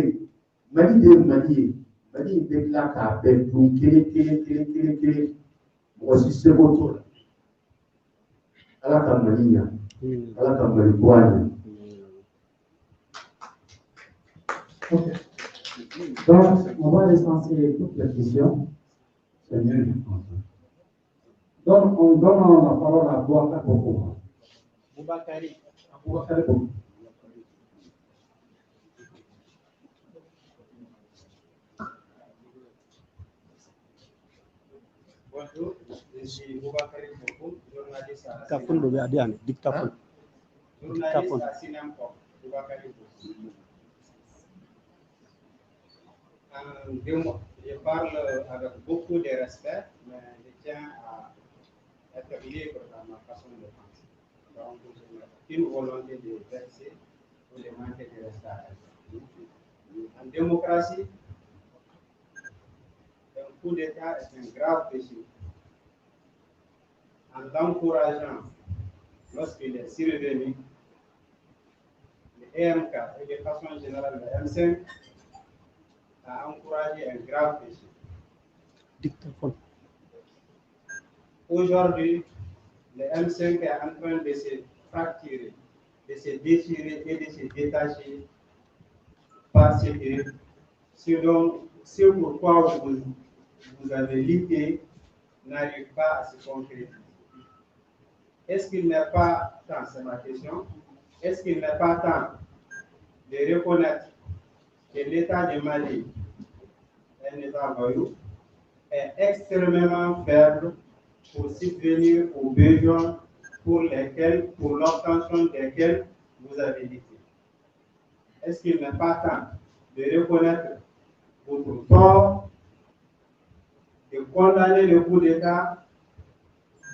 Mali de ye Mali ye Mali in bɛ tila k'a bɛɛ dun kelen mɔgɔ si seko t'o la Ala ka Mali ɲa Ala ka Malikura ɲa. Donc, on va licencier toutes les questions. C'est mieux. Donc, on donne la parole à Bouaka Koko. Boubakari. Bouaka Koko. Bonjour, je suis Boubakari Koko, journaliste à Dictaphone doit aller à dictaphone. Journaliste à Sinampor, Boubakari Koko. En 2 mots, je parle avec beaucoup de respect, mais je tiens à être libre dans ma façon de penser. Donc, je n'ai aucune volonté de verser ou de manquer de respect à quelqu'un. En démocratie, un coup d'État est un grave péché. En l'encourageant, lorsqu'il est survenu, le EMK et de façon générale le M5 a encouragé un grave péché. Dictaphone. Aujourd'hui, le M5 est en train de se fracturer, de se déchirer et de se détacher parce que ce pourquoi vous avez lutté n'arrive pas à se concrétiser. Est-ce qu'il n'est pas temps, c'est ma question, est-ce qu'il n'est pas temps de reconnaître que l'État du Mali est un État voyou, est extrêmement faible pour subvenir aux besoins pour l'obtention desquels vous avez lutté? Est-ce qu'il n'est pas temps de reconnaître votre tort, de condamner le coup d'État,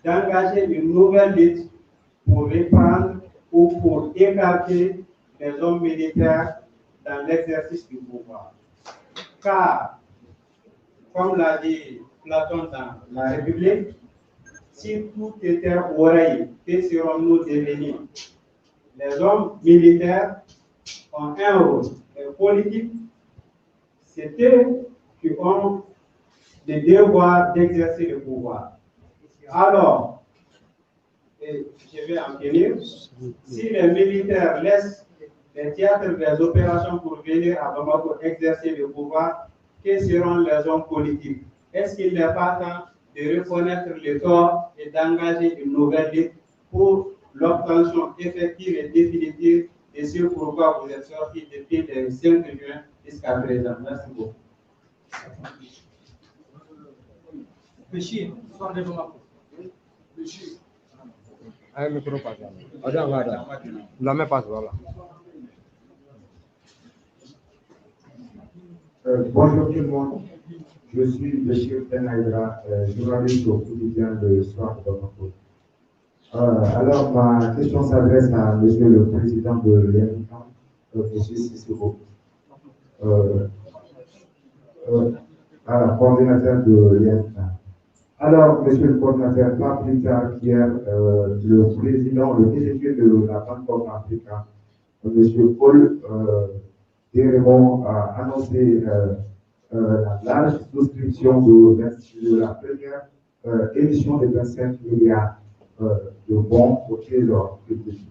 d'engager une nouvelle lutte pour reprendre ou pour écarter les hommes militaires dans l'exercice du pouvoir? Car, comme l'a dit Platon dans La République, si tout était oreille, que serons-nous devenus? Les hommes militaires ont un rôle politique, c'est eux qui ont le devoir d'exercer le pouvoir. Alors, et je vais en finir, si les militaires laissent les théâtres des opérations pour venir à Bamako exercer le pouvoir, que seront les hommes politiques? Est-ce qu'il n'est pas temps de reconnaître le tort et d'engager une nouvelle lutte pour l'obtention effective et définitive de ce pourquoi vous êtes sortis depuis le 5 juin jusqu'à présent? Merci beaucoup. Béchir, soir de Bamako. Un micro pas là. La main passe, voilà. Bonjour tout le monde, je suis Béchir Benaïdra, journaliste au quotidien Le Soir de Bamako. Alors, ma question s'adresse à Monsieur le Président de l'INCAN, M. Sissoko, coordinateur de l'INCAN. Alors, Monsieur le coordinateur, pas plus tard qu'hier, le président, le PDG de la Banque africaine, M. Paul Dérémon, a annoncé la large souscription de la première édition de 25 milliards de bons au Trésor public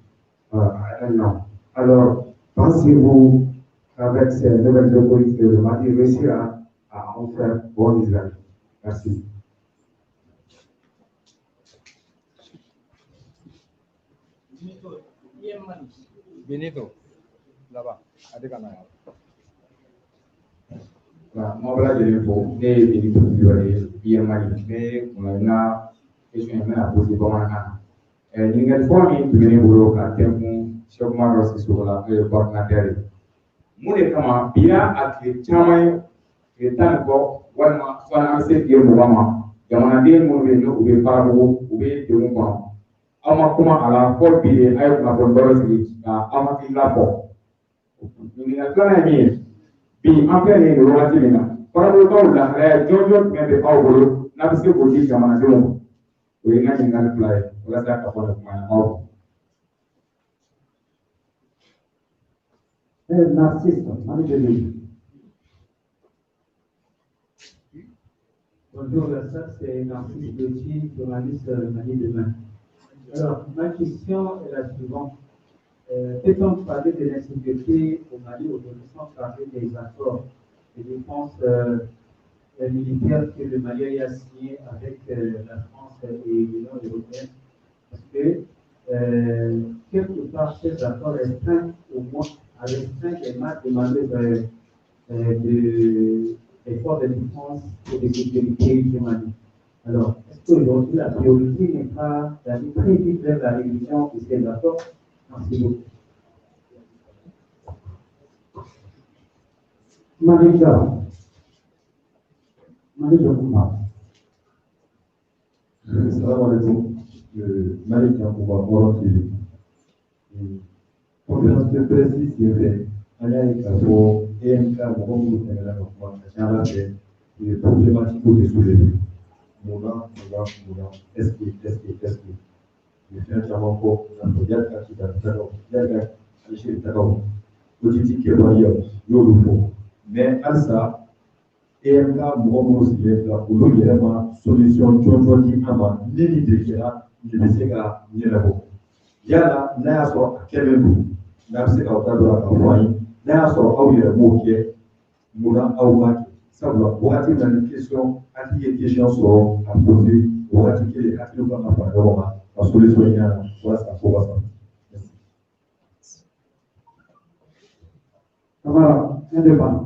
à un an. Alors, pensez-vous qu'avec ces nouvelles autorités, le Mali réussira à en faire bon usage? Merci. Benito, là-bas, à Dekanaya. Moi, voilà, je l'ai pour des Benito bien Mali, mais on a question à poser pour moi. Il y a une fois, il y a une fois, il y a une fois, sur la coordinateur. Moi, les camarades, bien à qui chamaille, et tant que voilà, soit un set de mouvements. Il y a un des mouvements où il parle ou il de mouvements. Ama kuma ala ko bi ay na bon baro sigi ama ki la ko ni na kana ni bi ampe ni ro ati na para do ko la jojo ngende awolo na biske ko ji jamana de mo we na ni ngal play wala ta ka ko ma aw Narcisse, bonjour, ça c'est Narcisse Gauthier, journaliste Mali Demain. Alors, ma question est la suivante. Peut-on parler de l'insécurité au Mali aujourd'hui sans parler des accords de défense militaire que le Mali a signé avec la France et l'Union européenne? Parce que, quelque part, ces accords restreignent au moins les marques de manœuvre des forces de défense et de sécurité du Mali. Alors, est-ce qu'aujourd'hui, la priorité n'est pas d'aller très vite vers la révision de ces accords? Merci beaucoup. Marie-Jo Koumba. Salam alaikum. Malik Yankouba, Oran TV. Conférence de presse, c'est vrai. On a eu un faux EMK, beaucoup de Sénégalais, les problématiques que j'ai soulevées. Mouna, est-ce que, le fait d'avoir encore un projet qui est mais à ça, EMK, beaucoup de solution, il y a là, n'a pas quel n'a pas n'a sɔrɔ aw yɛrɛ m'o kɛ munna aw b'a kɛ sabula wagati na ni question hakili ye question sɔrɔ a poser wagati kelen hakili kan ka fara ɲɔgɔn kan ka solution ɲini a la walasa ko ka sɔrɔ. Camara, indépendant.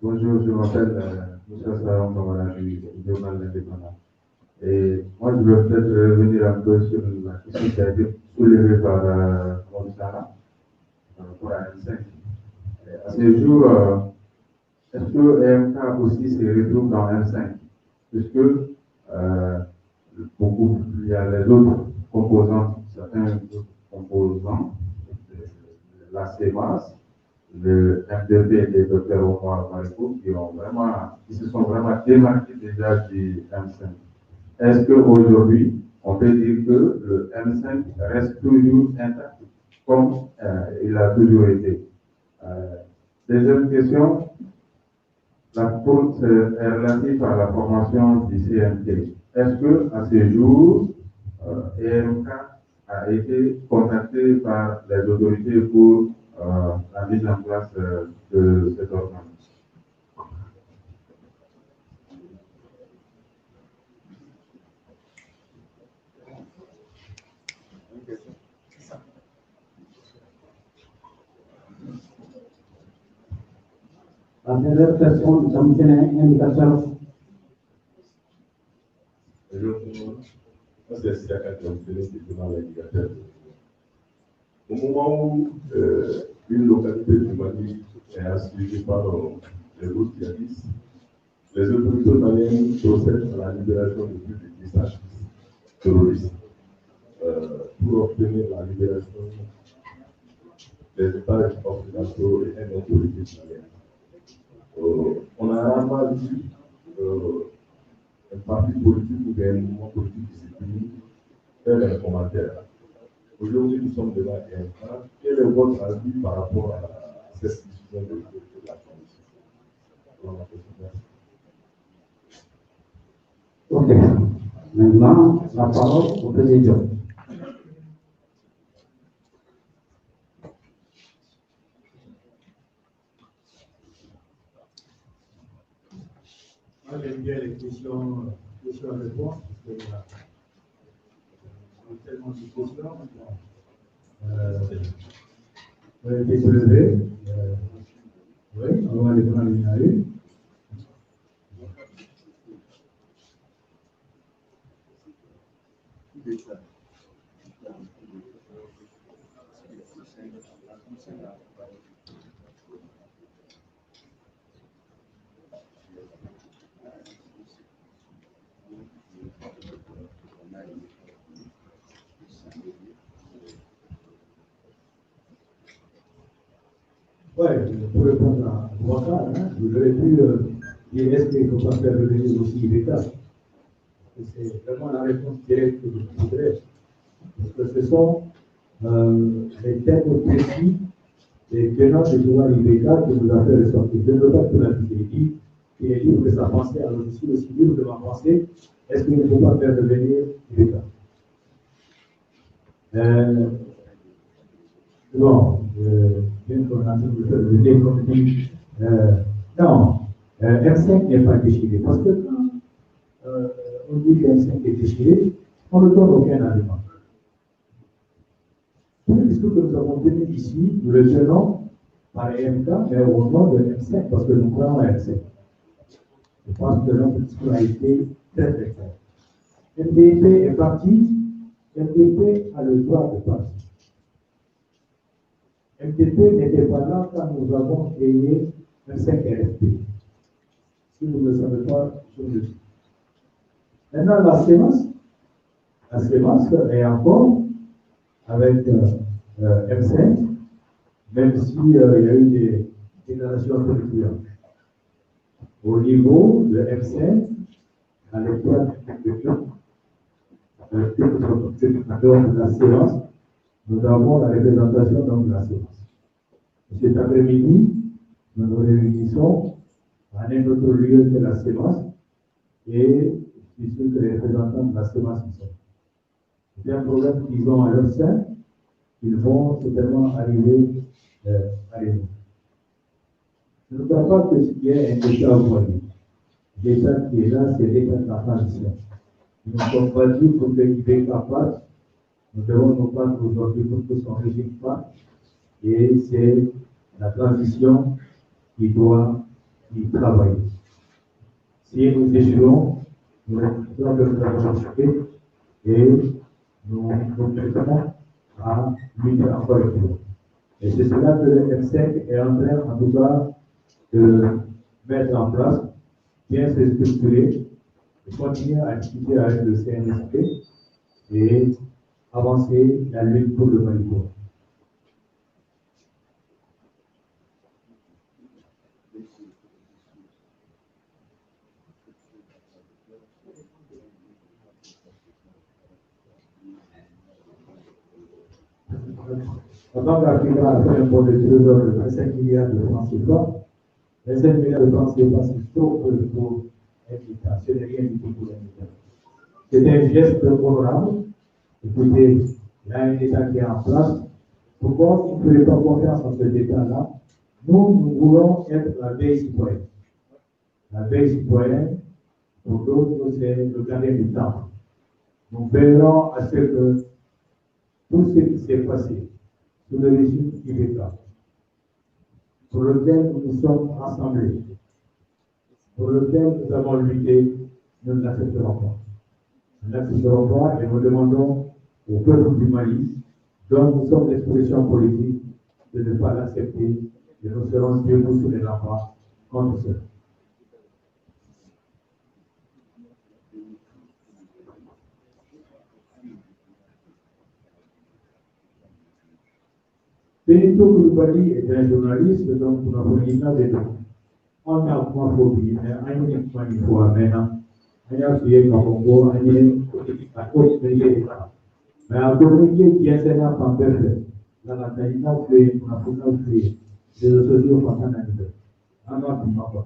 Bonjour, je m'appelle Moussa Saram Kamara du journal L'Indépendant. Et moi, je veux peut-être revenir un peu sur la question qui a été soulevée par Monsana pour la M5. À ce jour, est-ce que EMK aussi se retrouve dans M5? Puisque il y a les autres composants, certains composants, la CEMAS, le MDP et le Dr Omar Mariko qui se sont vraiment démarqués déjà du M5. Est-ce qu'aujourd'hui, on peut dire que le M5 reste toujours intact comme il a toujours été? Deuxième question, la course est relative à la formation du CNT. Est-ce qu'à ce jour, EMK a été contacté par les autorités pour la mise en place de cet organe? La dernière personne, ça me tient une indication. C'est Siaka qui a obtenu effectivement l'indicateur. Au moment où une localité du Mali est assiégée par les routes djihadistes, les autorités maliennes procèdent à la libération de plus de 10 artistes terroristes pour obtenir la libération des étages occidentaux et des autorités maliennes. On a rarement vu un parti politique ou un mouvement politique qui s'est tenu faire un commentaire. Aujourd'hui, nous sommes devant EMK. Quel est votre avis par rapport à cette décision de la Commission? Ok. Maintenant, la parole au président. Moi, j'aime bien les questions-réponses, parce qu'il y a tellement de questions. Vous avez été soulevé. Oui, on va les prendre une à une. Oui, pour répondre à Ouattara, vous aurez pu dire est-ce qu'il ne faut pas faire revenir aussi l'État? C'est vraiment la réponse directe que je voudrais. Parce que ce sont les termes précis des tenants du pouvoir IBK qui nous a fait ressortir. Je ne veux pas que la vie qui est libre de sa pensée, alors je suis aussi libre de ma pensée. Est-ce qu'il ne faut pas faire revenir l'État? Non, bien qu'on a dit de venir comme dit, non, M5 n'est pas déchiré. Parce que quand on dit que M5 est déchiré, on ne donne aucun argument. Tout le discours que nous avons tenu ici, nous le tenons par EMK, mais au nom de M5, parce que nous croyons à M5. Je pense que notre discours a été très très clair. MDP est parti, MDP a le droit de partir. MDP n'était pas là quand nous avons créé un 5RFP. Si vous ne le savez pas, je le dis. Maintenant, la séance est encore avec M5, même s'il y a eu des déclarations un peu différentes. Au niveau de M5, à l'étoile de la séance, nous avons la représentation de la séance. Cet après-midi, nous nous réunissons à un autre lieu de la séance et je suis sûr que les représentants de la semence y sont. C'est un problème qu'ils ont à leur sein, ils vont certainement arriver à résoudre. Je ne crois pas qu'il y ait un État au foyer. L'État qui est là, c'est l'État de la transition. Nous ne sommes pas dit pour que l'IBK parte. Nous devons nous battre aujourd'hui pour que son régime parte. Et c'est la transition qui doit y travailler. Si nous échouons, nous réfléchissons que nous avons échoué et nous prêtons à lutter encore et toujours. Et c'est cela que le M5 est en train, en tout cas, de mettre en place, bien se structurer, et continuer à discuter avec le CNSP et avancer la lutte pour le Malicourt. La Banque africaine a fait un bon de trésor de 25 milliards de francs CFA. 25 milliards de francs CFA, c'est trop peu pour un État. Ce n'est rien du tout pour un État. C'est un geste honorable. Écoutez, il y a un État qui est en place. Pourquoi on ne ferait pas confiance en cet État-là? Nous voulons être la veille citoyenne. La veille citoyenne, pour d'autres, c'est le gardien du temple. Nous veillerons à ce que tout ce qui s'est passé sous le régime IBK, pour lequel nous nous sommes rassemblés, pour lequel nous avons lutté, nous ne l'accepterons pas. Nous ne l'accepterons pas et nous demandons au peuple du Mali, dont nous sommes l'expression politique, de ne pas l'accepter et nous serons debout sous les remparts contre cela. Benito Koulibaly est un journaliste, donc nous n'avons rien de tout. On a homophobie, mais on est manifois maintenant. On a fait un Congo, on est à cause de l'État. Mais à cause de qui est un enfant perfect, la Nathalie a fait, on a fait, les sociaux font un animal. On a fait un peu.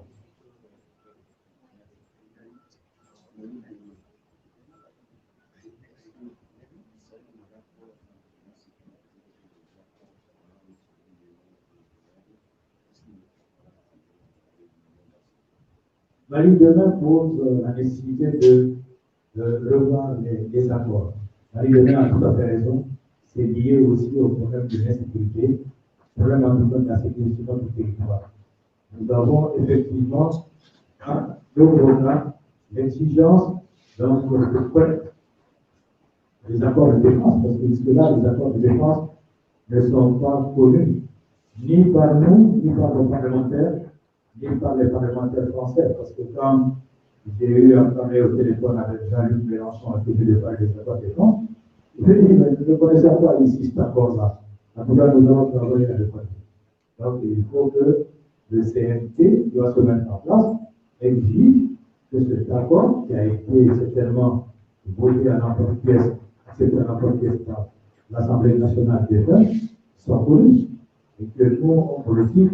Marie demain pose la nécessité de revoir les accords. Marie demain a tout à fait raison. C'est lié aussi au problème de l'insécurité, au problème en tout cas de la sécurité de notre territoire. Nous avons effectivement un programme l'exigence donc de collecte des accords de défense, parce que jusque-là, les accords de défense ne sont pas connus, ni par nous, ni par nos parlementaires, ni par les parlementaires français, parce que quand j'ai eu à parler au téléphone avec Jean-Luc Mélenchon, à côté de parler des accords de défense, je lui ai dit, mais je ne connaissais pas ici cet accord-là. En tout cas, nous allons travailler avec lui. Donc, il faut que le CNT doit se mettre en place, exige que cet accord, qui a été certainement voté à n'importe pièce, accepté à n'importe pièce par l'Assemblée nationale des peuples, soit connu. Et que nous, en politique,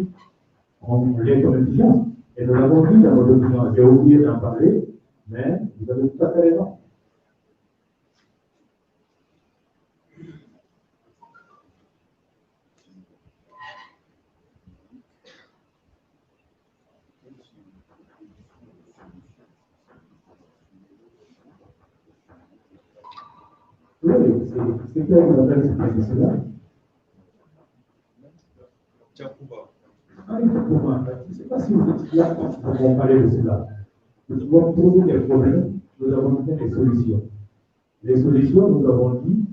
on l'est comme exigence. Et nous l'avons dit dans notre document, j'ai oublié d'en parler, mais vous avez tout à fait raison. Oui, c'est clair qu'on appelle expliquer cela. Je ne sais pas si vous êtes là quand nous avons parlé de cela. Nous avons posé des problèmes, nous avons donné des solutions. Les solutions, nous avons dit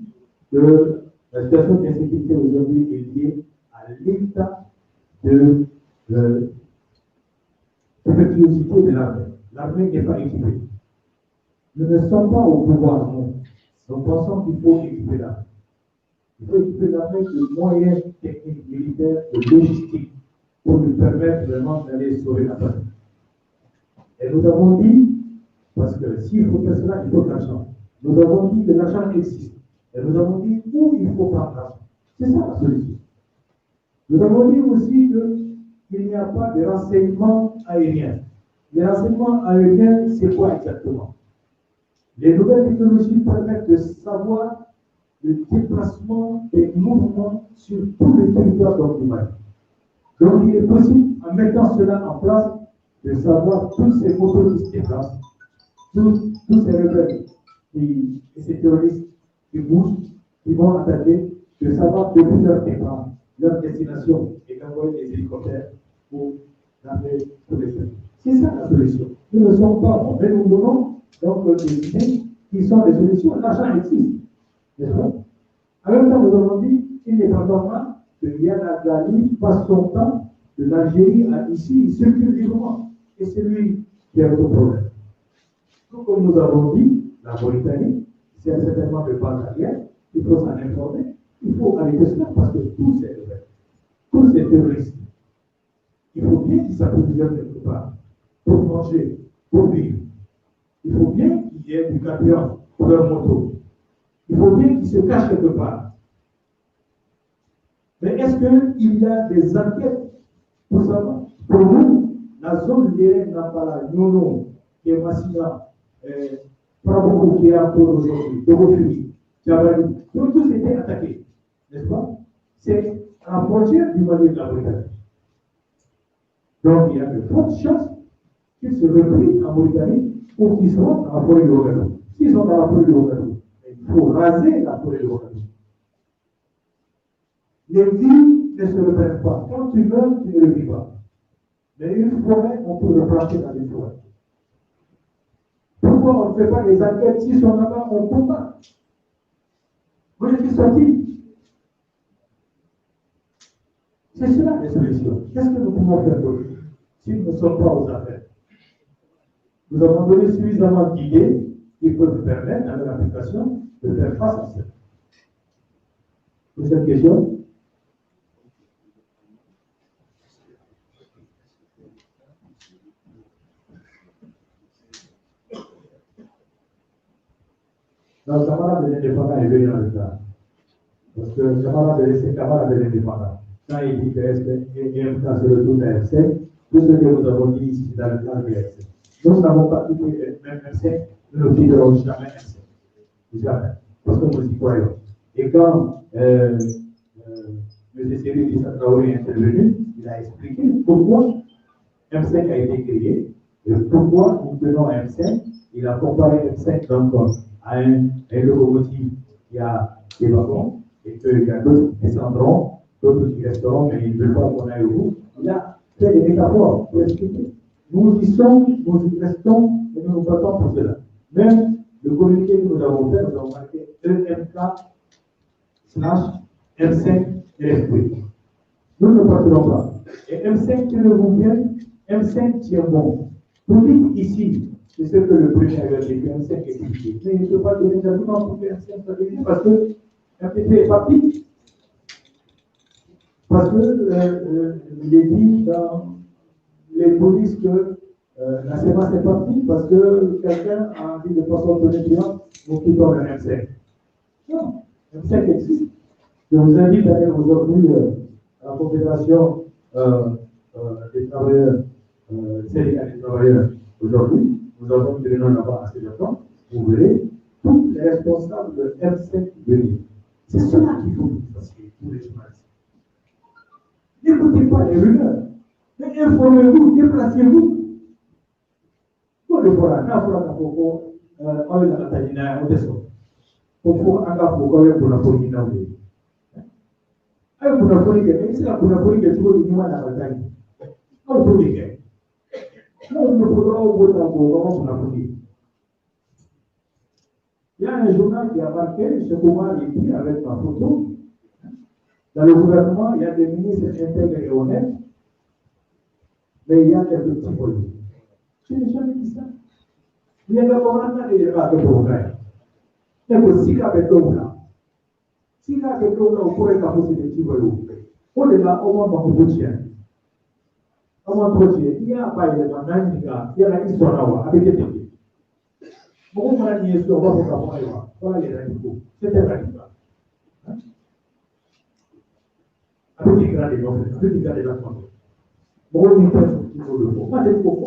que la situation d'insécurité aujourd'hui est liée à l'état de l'effectivité de l'armée. L'armée n'est pas équipée. Nous ne sommes pas au pouvoir, non. Nous pensons qu'il faut équiper l'armée. Il faut équiper l'armée de moyens techniques, militaires et logistiques pour lui permettre vraiment d'aller sauver la patrie. Et nous avons dit, parce que s'il faut faire cela, il faut de l'argent. Nous avons dit que l'argent existe. Et nous avons dit où il faut prendre l'argent. C'est ça la solution. Nous avons dit aussi qu'il n'y a pas de renseignement aérien. Les renseignements aériens, c'est quoi exactement? Les nouvelles technologies permettent de savoir le déplacement des mouvements sur tout le territoire du Mali. Donc, il est possible, en mettant cela en place, de savoir tous ces motos qui se déplacent, tous ces rebelles et ces terroristes qui bougent, qui vont attaquer, de savoir depuis leur départ, leur destination, et d'envoyer des hélicoptères pour ramener tous les pays. C'est ça la solution. Nous ne sommes pas bons, mais nous donnons donc des idées qui sont des solutions. L'argent existe, n'est-ce pas? En même temps, nous avons dit qu'il n'est pas normal que Yana Ghali passe son temps de l'Algérie à ici, il circule librement. Et c'est lui qui a le problème. Donc, comme nous avons dit, la Mauritanie, c'est certainement de pas arrière, il faut s'en informer, il faut arrêter cela parce que tous ces rebelles, tous ces terroristes, il faut bien qu'ils s'approvisionnent quelque part pour manger, pour vivre. Il faut bien qu'il y ait du carburant pour leur moto. Il faut bien qu'ils se cachent quelque part. Mais est-ce qu'il y a des enquêtes pour savoir? Pour nous, la zone de Nampala, Nyono, qui est Massina, Praboko qui est encore aujourd'hui, Togofumi, Djabali, ils ont tous été attaqués, n'est-ce pas? C'est à la frontière du Mali de la Mauritanie. Donc il y a de fortes chances qu'ils se replient en Mauritanie ou qu'ils soient dans la forêt de Ouagadougou. S'ils sont dans la forêt de Ouagadougou, il faut raser la forêt de Ouagadougou. Les vies ne se reprennent pas. Quand tu meurs, tu ne le vis pas. Mais une forêt, on peut le planter dans une forêt. Pourquoi on ne fait pas les enquêtes? S'ils sont là-bas, on ne peut pas. Moi, je suis sorti. C'est cela les solutions. Qu'est-ce que nous pouvons faire d'autre si nous ne sommes pas aux affaires? Nous avons donné suffisamment d'idées qui peuvent permettre, à leur application, de faire face à ça. Pour cette question? Donc, le camarade de l'indépendant est venu en retard. Parce que le camarade de l'indépendant, quand il dit que MK se retourne à M5, tout ce que nous avons dit ici dans le plan de M5. Nous n'avons pas quitté même M5, nous ne quitterons jamais M5. Jamais. Parce que nous y croyons. Et quand M. Seri Issa Traoré est intervenu, il a expliqué pourquoi M5 a été créé et pourquoi nous tenons M5. Il a comparé M5 donc à un locomotive qui a des wagons et qu'il y a d'autres qui descendront, d'autres qui resteront, mais ils ne veulent pas qu'on aille au bout. Il a fait des métaphores pour expliquer. Nous y sommes, nous y restons et nous nous battons pour cela. Même le communiqué que nous avons fait, nous avons marqué EMK/M5 l'esprit. Nous ne partirons pas. Et M5 qui ne vous vient, M5 tient bon. Vous dites ici, c'est ce que le premier avait dit, M5 est expliqué. Mais il ne peut pas donner d'argument pour que M5 soit expliqué parce que MPP est parti. Parce que il est dit dans les polices que la séquence est partie parce que quelqu'un a dit de façon tonitruante, nous quittons le M5. Non, M5 existe. Je vous invite à aller aujourd'hui à la Confédération des travailleurs, syndicat des travailleurs. Aujourd'hui, nous avons une réunion là-bas à Sénégal. Vous verrez tous les responsables de M5 venir. C'est cela qu'il faut passer pour les journalistes. N'écoutez pas les rumeurs, mais informez-vous, déplacez-vous. Pour le voir, quand vous avez on est dans la Tanina, on descend. Pour un gars pour la politique, ayo kuna politique, mais c'est la politique toujours du moins dans la Tanina. On politique. On ne peut pas au la politique. Il y a un journal qui a marqué ce comment il dit avec ma photo. Dans le gouvernement, il y a des ministres intègres et honnêtes, mais il y a des petits politiques. Je n'ai jamais dit ça. Il y a des commandants et des débats de progrès. Et aussi qu'avec l'homme, si qu'avec l'homme, on pourrait capoter des petits voyous. On est là, au moins, on peut tirer. Au moins, on peut tirer. Il y a un bail de mandat, il y a la histoire là-bas, avec des petits. Beaucoup de gens disent qu'on va faire ça, voilà les radicaux. C'était radical. Avec des grands des gens, avec des grands des gens. Beaucoup de gens qui vont le faire. Pas des faux.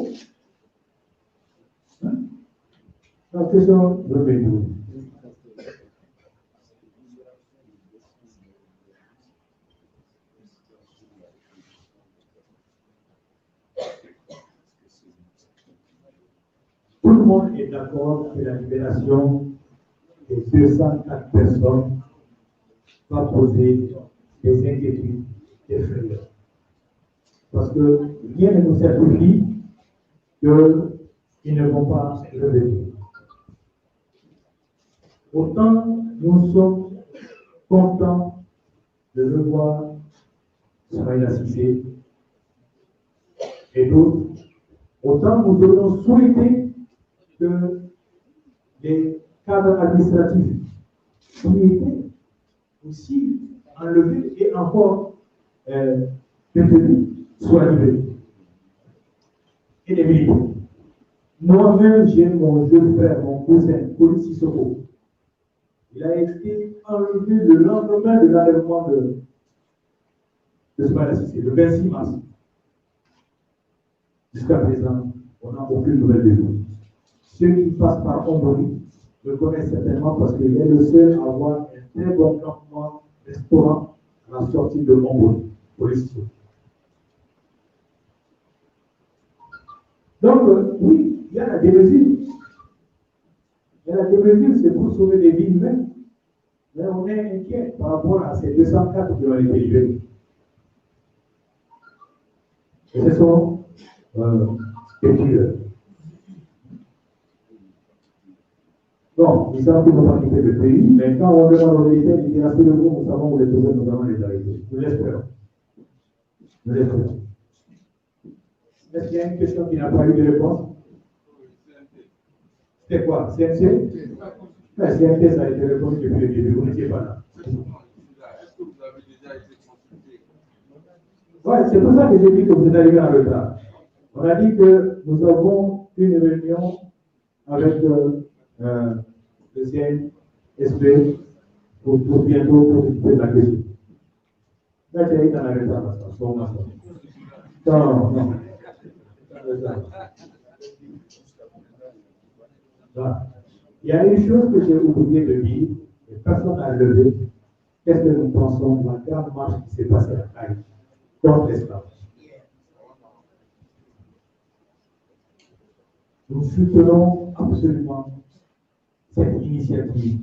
La question de Bédou. Tout le monde est d'accord que la libération des 204 personnes va poser des inquiétudes, des frayeurs. Parce que rien ne nous certifie qu'ils ne vont pas revenir. Autant nous sommes contents de revoir Soumaïla Cissé et d'autres, autant nous aurions souhaité que les cadres administratifs qui étaient aussi enlevés et encore détenus soient libérés. Et les militaires. Moi-même, j'ai mon jeune frère, mon cousin, Koli Sissoko. Il a été enlevé le lendemain de l'enlèvement de Soumaïla Cissé, le 26 mars. Jusqu'à présent, on n'a aucune nouvelle de lui. Ceux qui passent par Ombori le connaissent certainement parce qu'il est le seul à avoir un très bon campement restaurant à la sortie de Ombori, pour les Sissoko. Donc, oui, il y a des mesures. Il y a des mesures, c'est pour sauver des vies humaines. Mais on est inquiet par rapport à ces 204 qui ont été libérés. Et ce sont des tueurs. Non, ils savent qu'ils ne vont pas quitter le pays, mais quand on demande aux militaires, ils disent assez de vous, nous savons où les trouver, nous allons les arrêter. Nous l'espérons. Nous l'espérons. Est-ce qu'il y a une question qui n'a pas eu de réponse? C'était quoi? CNC? CNC, ça a été répondu depuis le début, vous n'étiez pas là. Est-ce que vous avez déjà été consulté? Oui, c'est pour ça que j'ai dit que vous êtes arrivé en retard. On a dit que nous avons une réunion avec le CNSP pour bientôt pour discuter de la question. Là, tu es dans la retard, non. Voilà. Il y a une chose que j'ai oublié de dire, et personne n'a levé. Qu'est-ce que nous pensons de la grande marche qui s'est passée à Paris contre l'esclavage? Nous soutenons absolument cette initiative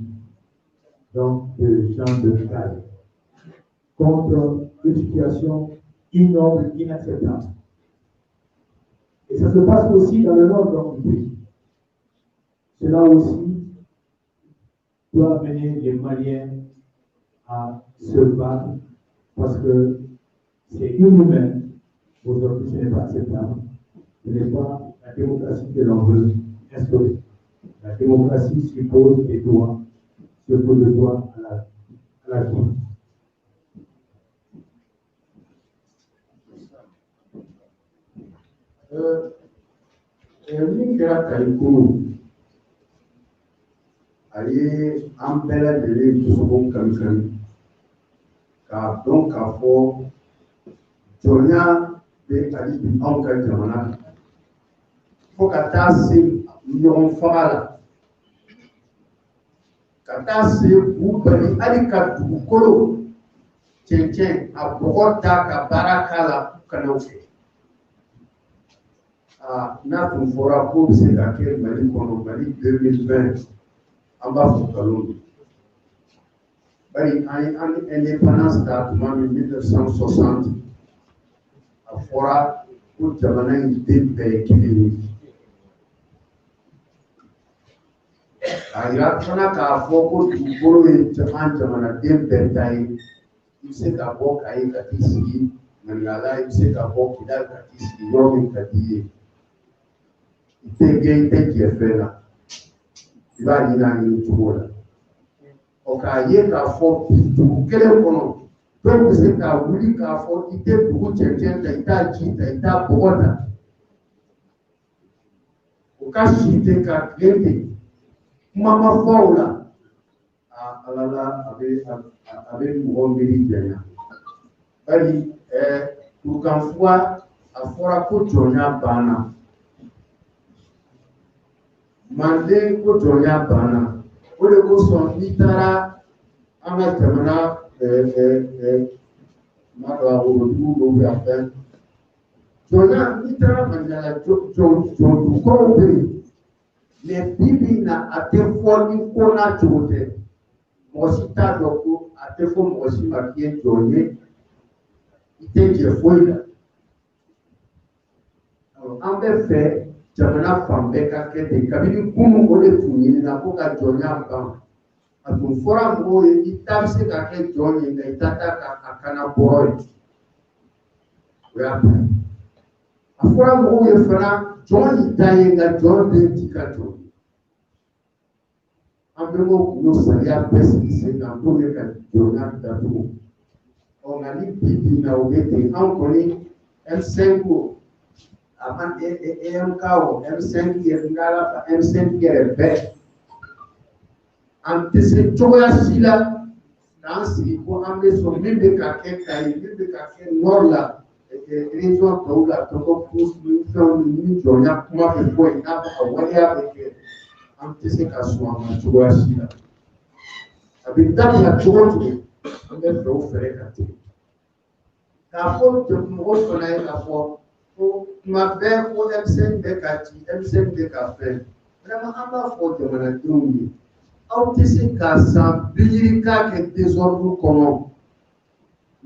donc, de Jean de Cale contre une situation ignoble, inacceptable. Et ça se passe aussi dans le nord du pays. Cela aussi doit amener les Maliens à se battre parce que c'est inhumain. Aujourd'hui, ce n'est pas acceptable. Ce n'est pas la démocratie que l'on veut instaurer. La démocratie suppose des droits, surtout le droit à la vie. Min kɛra Kayikuru a ye an bɛɛ lajɛlen dusukun kami k'a dɔn k'a fɔ jɔnya bɛ hali bi anw ka jamana kan fo ka taa se ɲɔgɔn faga la ka taa se k'u bali hali ka dugukolo cɛncɛn a bɔgɔ da ka baara k'a la kana o kɛ. N'a tun fɔra k'o bɛ se ka kɛ Mali kɔnɔ Mali 2020 an b'a fɔ nkalon don. Bari an ye an indépendance ta tuma min 1960 a fɔra ko jamana in den bɛɛ ye kelen ye. A yira fana k'a fɔ ko dugukolo ye an jamanaden bɛɛ ta ye. I bɛ se ka bɔ Kayi ka t'i sigi Maninkala, i bɛ se ka bɔ Kidali ka t'i sigi yɔrɔ min ka d'i ye. I tɛ gɛn, i tɛ jɛ fɛn na. I b'a ɲini a ɲini cogo la. K'a ye k'a fɔ dugu kelen kɔnɔ dɔw bɛ se k'a wuli k'a fɔ i tɛ dugu cɛncɛn ta, i t'a ji ta, i t'a bɔgɔ ta. O ka si ten ka tilen ten. Kuma ma fɔ o la. Ala la a bɛ mɔgɔ miiri janya. Bari Kurukanfuga a fɔra ko jɔnya banna. Mande ko jɔnya banna o de kosɔn n'i taara an ka jamana ma dɔ a worodugu dɔw bɛ a fɛn jɔnya n'i taara Mandela jɔndukɔrɔw bɛ yen bi bi in na a tɛ fɔ ni ko n'a cogo tɛ mɔgɔ si t'a dɔn ko a tɛ fɔ mɔgɔ si ma k'i ye jɔn ye i tɛ jɛ foyi la an bɛ fɛ jamana fan bɛɛ ka kɛ ten kabini kunun o de tun ɲinina ko ka jɔnya ban a tun fɔra mɔgɔw ye i ta bɛ se ka kɛ jɔn ye nka i ta t'a ka kana bɔrɔ ye o y'a bila a fɔra mɔgɔw ye fana jɔn y'i ta ye nka jɔn den t'i ka jɔn ye an bɛnbaw tun y'o sariya bɛɛ sigi sen kan pour que ka jɔnya datugu nka ni bi bi in na o bɛ ten anw kɔni M5 ko a man EMK o M5 yɛrɛ n k'ala fa M5 yɛrɛ bɛɛ an tɛ se cogoya si la k'an sigi ko an bɛ sɔn min bɛ ka kɛ Kayi min bɛ ka kɛ Nord la région tɔw la tɔgɔ fɛnw ni jɔnya kuma bɛ bɔ yen n'a fɔ a waleya bɛ kɛ an tɛ se ka sɔn a ma cogoya si la a bɛ dabila cogo o cogo an bɛ fɛ o fɛɛrɛ ka tigɛ k'a fɔ mɔgɔw fana ye k'a fɔ ko tuma bɛɛ ko M5 bɛ ka ci M5 bɛ ka fɛn vraiment an b'a fɔ jamanadenw ye aw tɛ se ka san bi k'a kɛ désordre kɔnɔ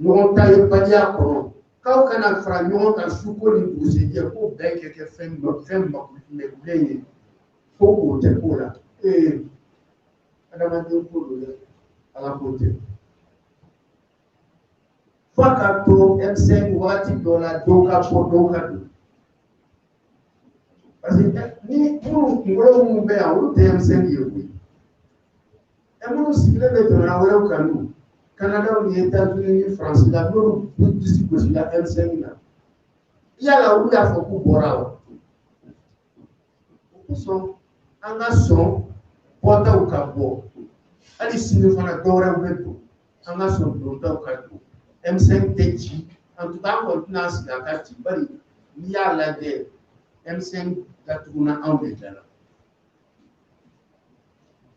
ɲɔgɔn ta ye baliya kɔnɔ k'aw kana fara ɲɔgɔn kan su ko ni dugusɛjɛ ko bɛɛ kɛ fɛn mɛgulen ye fo k'o tɛ k'o la adamaden ko don dɛ ala k'o tɛ f'a ka to M5 waati dɔ la dɔw ka bɔ dɔw ka don parce que ni minnu kunkolo minnu bɛ yan olu tɛ M5 ye koyi minnu sigilen bɛ jamana wɛrɛw kan n'u Canada ni États-Unis ni France la n'olu disi gosila M5 na yala olu y'a fɔ k'u bɔra wa o kosɔn an ka sɔn bɔtaw ka bɔ hali sini fana dɔwɛrɛw bɛ don an ka sɔn dontaw ka don M5 tɛ ci en tout cas an kɔni tɛna sigi a ka ci bari n'i y'a lajɛ M5 datuguna anw de da la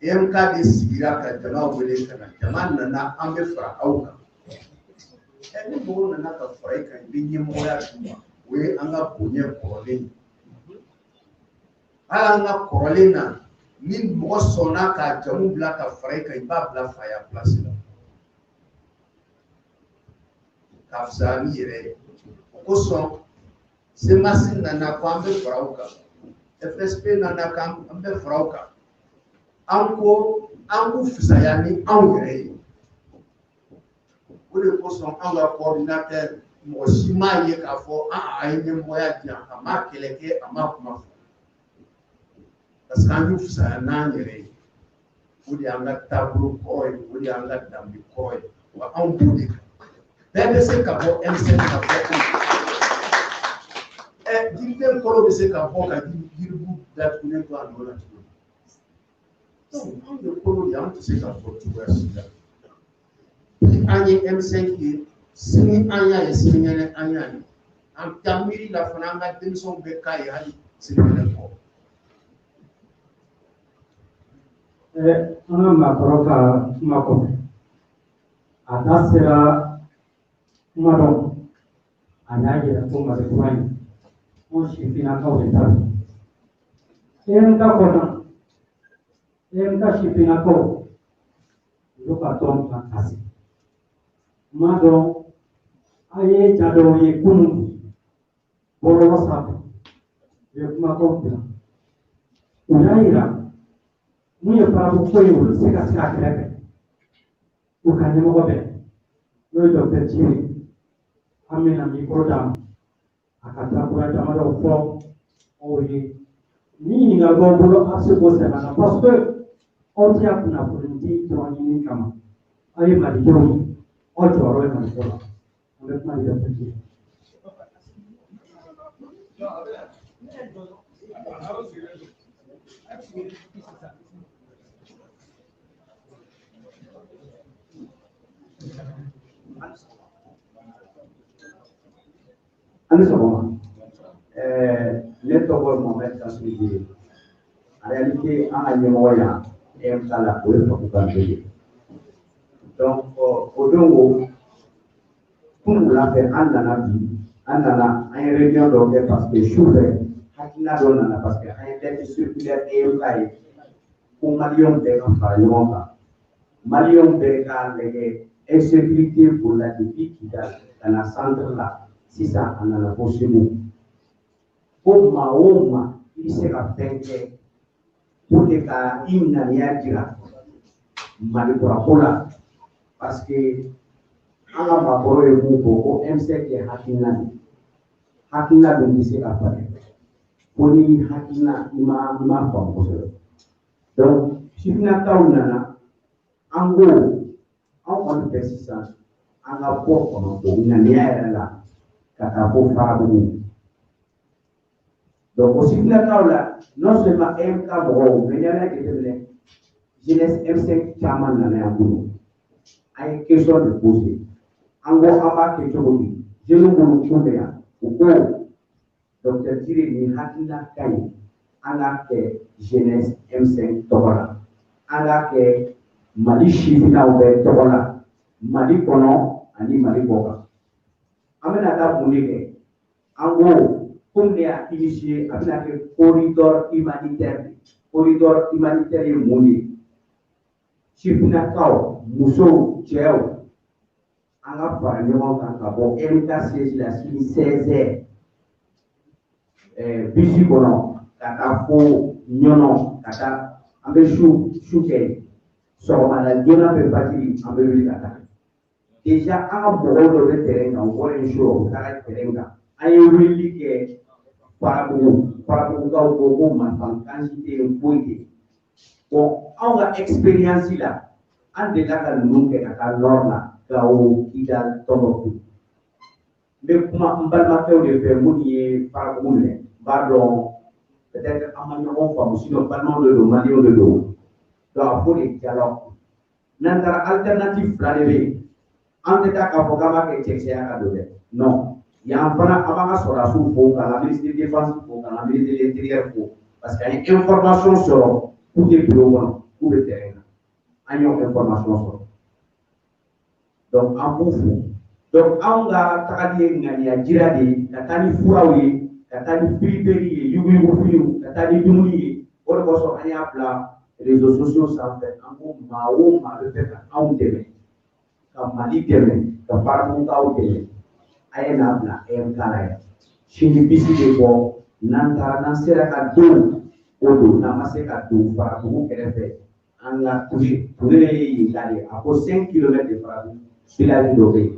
EMK de sigira ka jama wele ka na jama nana an bɛ fara aw kan ni mɔgɔw nana ka fara i kan i bɛ ɲɛmɔgɔya d'u ma o ye an ka bonya kɔrɔlen ye hali an ka kɔrɔlen na ni mɔgɔ sɔnna ka jamu bila ka fara i kan i b'a bila faya place la ka fisa ni yɛrɛ ye o kosɔn semasi nana ko an bɛ fara aw kan FSP nana ko an bɛ fara aw kan an k'u fisaya ni anw yɛrɛ ye o de kosɔn anw ka coordinateur mɔgɔ si m'a ye k'a fɔ a ye ɲɛmɔgɔya di yan a m'a kɛlɛ kɛ a m'a kuma fɔ parce que an y'u fisaya n'an yɛrɛ ye o de y'an ka taabolo kɔrɔ ye o de y'an ka danbe kɔrɔ ye wa anw b'o de kan bɛɛ bɛ se ka bɔ M5 ka bɔ jiriden kɔrɔ bɛ se ka bɔ ka yiribu datugulen to a nɔ la cogo donc anw de kɔrɔ de an tɛ se ka bɔ cogoya si la ni an ye M5 ye sini an y'a ye sinikɛnɛ an y'a ye an ka miiri la fana an ka denmisɛnw bɛ k'a ye hali sinikɛnɛ kɔ. An ka maakɔrɔ ka kuma kɔfɛ a da sera kuma dɔ a y'a yira ko mali kura in anw sifinnakaw de ta don EMK kɔnɔ EMK sifinnakaw olu ka tɔn ka kasi kuma dɔn a ye ja dɔw ye kunun bɔlɔlɔ sanfɛ u ye kumakanw bila u y'a yira mun ye farabu ko ye olu se ka se a kɛrɛfɛ u ka ɲɛmɔgɔ bɛɛ n'o ye dɔkitɛri Cire an bɛna mikoro d'a ma a ka taabolo damadɔw fɔ aw ye ni ɲininkali b'aw bolo a bɛ se k'o sɛbɛn na parce que aw tɛ yan kunnafoni di dɔrɔn ɲini kama aw ye malidenw ye aw jɔyɔrɔ ye maliko la an bɛ kuma di dɔkitɛri Cire. Ani sɔgɔma ne tɔgɔ ye Mohamed Kasum Dire En réalité, en Agnemoya, et en Kala, pour donc, au Dongo, pour la faire en Nanabi, en Nana, en réunion d'orgue parce que Chouvet, Hakina Donana, parce que un tête circulaire et un cahier, pour Malion Bécan par Yonka. Malion Bécan, insécurité pour la défi qui dans la centre là, si ça en a la possibilité. Pour Mahoma, il sera fait pour les cas imnaniatira, Malipura, parce que en a ma parole et vous beaucoup, MC qui est Hakina de lycée à Paris. Pour lui, Hakina, il m'a fait. Donc, si vous n'avez pas en gros, en compétition, en rapport comme pour une année là, pour faire donc, aussi vous n'avez pas non seulement MK Bro, mais il y a qui est jeunesse M5 Chaman dans les Amboulou. Il y a une question de poser. En gros, en bas, question de dire. Je ne peux pas dire. Au cours, docteur Thierry ni Hakina Kaye, en a que jeunesse M5 Togola. En a que Mali Chivina ou Togola. Mali Kono, ani Mali Boga. En a que en gros, comme il a initié avec le corridor humanitaire et monnaie. Si vous n'avez pas Mousso, Tchéo, en a parlé de MKC, la 16 Bisibono, Kata Fo, Nyono, Kata Ambechou, Chouké, Sorma, la Diona Pepati, Ambelu Kata. Déjà, en bourreau de terrain, on voit une chose, Kara Teranga. Aïe, oui, que Parabougou, Parabougou, Manfan, quantité de pointé. Bon, on a expérience là. En détail, nous, qui est à l'orna, Gao, Kidal, Tomoku. Mais comment on va faire de faire mouiller Parabougou, pardon, peut-être à Magnon, pas aussi, non, pas non de l'eau, Magnon de l'eau. Donc, pour les dialogues. N'entend alternative, planévé. En détail, Kafogama, qui est checké à Kadové. Non. Il y a un plan sur la sous la ministre de la Défense, la ministre de l'Intérieur, parce qu'il y a une information sur tous les bureaux, tous les terrains. Il y a une information sur. Donc, en bouffe. Donc, on a travaillé à Giradi, à Tani Fouraoui, à Tani Piliperi, Yugu, à Tani Dumuni, on a les réseaux sociaux, ça fait un peu Mao, le fait à un délai. Comme Mali délai, comme Parabouka ou délai. Ayana Kala. Chini bisi de bo, Nantara Sera Kado, Odo, Namaseka do, Farabu, Kerefe, en la touche, pour les aller à 5 km de Farabu, c'est la vie d'Obé.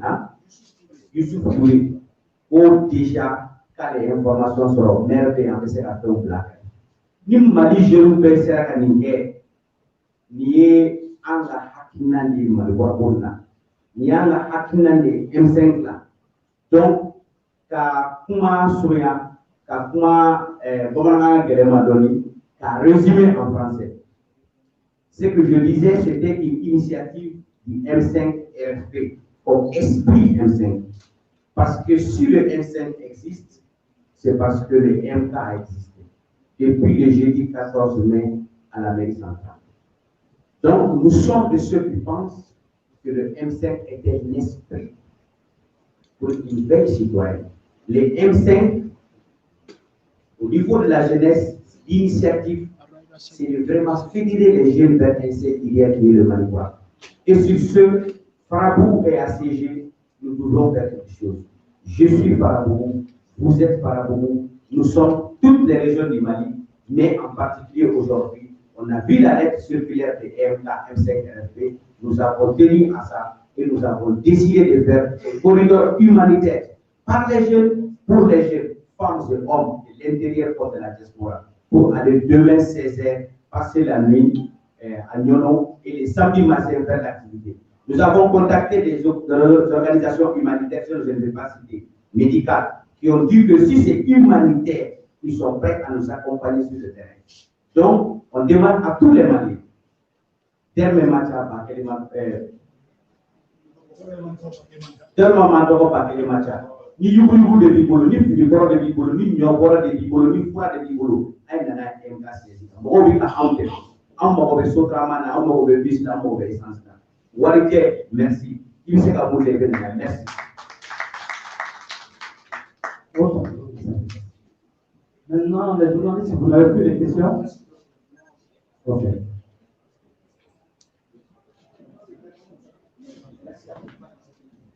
Youssouf Kouli, ou déjà, quand les informations sur merveille en Sera do Black. Ni Mali Jérou Sera Kaninge, ni en la Hakinandi Malwabona, ni en la Hakinandi M5 là. Donc, ka kuma soya, ka kuma Bomananga Geremadoni, ka résumé en français. Ce que je disais, c'était une initiative du M5 RFP, comme esprit M5. Parce que si le M5 existe, c'est parce que le MK a existé. Depuis le jeudi 14 mai à la mairie centrale. Donc, nous sommes de ceux qui pensent que le M5 était un esprit. Pour une belle citoyenne. Les M5, au niveau de la jeunesse, l'initiative, c'est de vraiment fédérer les jeunes vers un secteur qui est le Malibois. Et sur ce, Farabou est assiégé, nous devons faire quelque chose. Je suis Farabou, vous êtes Farabou, nous sommes toutes les régions du Mali, mais en particulier aujourd'hui, on a vu la lettre circulaire de M5RFP, nous avons tenu à ça. Et nous avons décidé de faire un corridor humanitaire par les jeunes, pour les jeunes, femmes et hommes de l'intérieur comme de la diaspora, pour aller demain 16h, passer la nuit à Nyono et les samedis matins faire l'activité. Nous avons contacté des organisations humanitaires, je ne vais pas citer, médicales, qui ont dit que si c'est humanitaire, ils sont prêts à nous accompagner sur le terrain. Donc, on demande à tous les Maliens, dernier match à tellement mandoko pakele macha ni yugu de bibolo ni fiboro de bibolo ni nyobora de bibolo ni fwa de bibolo ay nana MKC mɔgɔw bɛ ka anw dɛmɛ anw mago bɛ sotarama na anw mago bɛ bisi la anw mago bɛ essence na wari tɛ merci i bɛ se ka mun de kɛ nin na merci. Maintenant, les journalistes, vous n'avez plus de questions? Ok.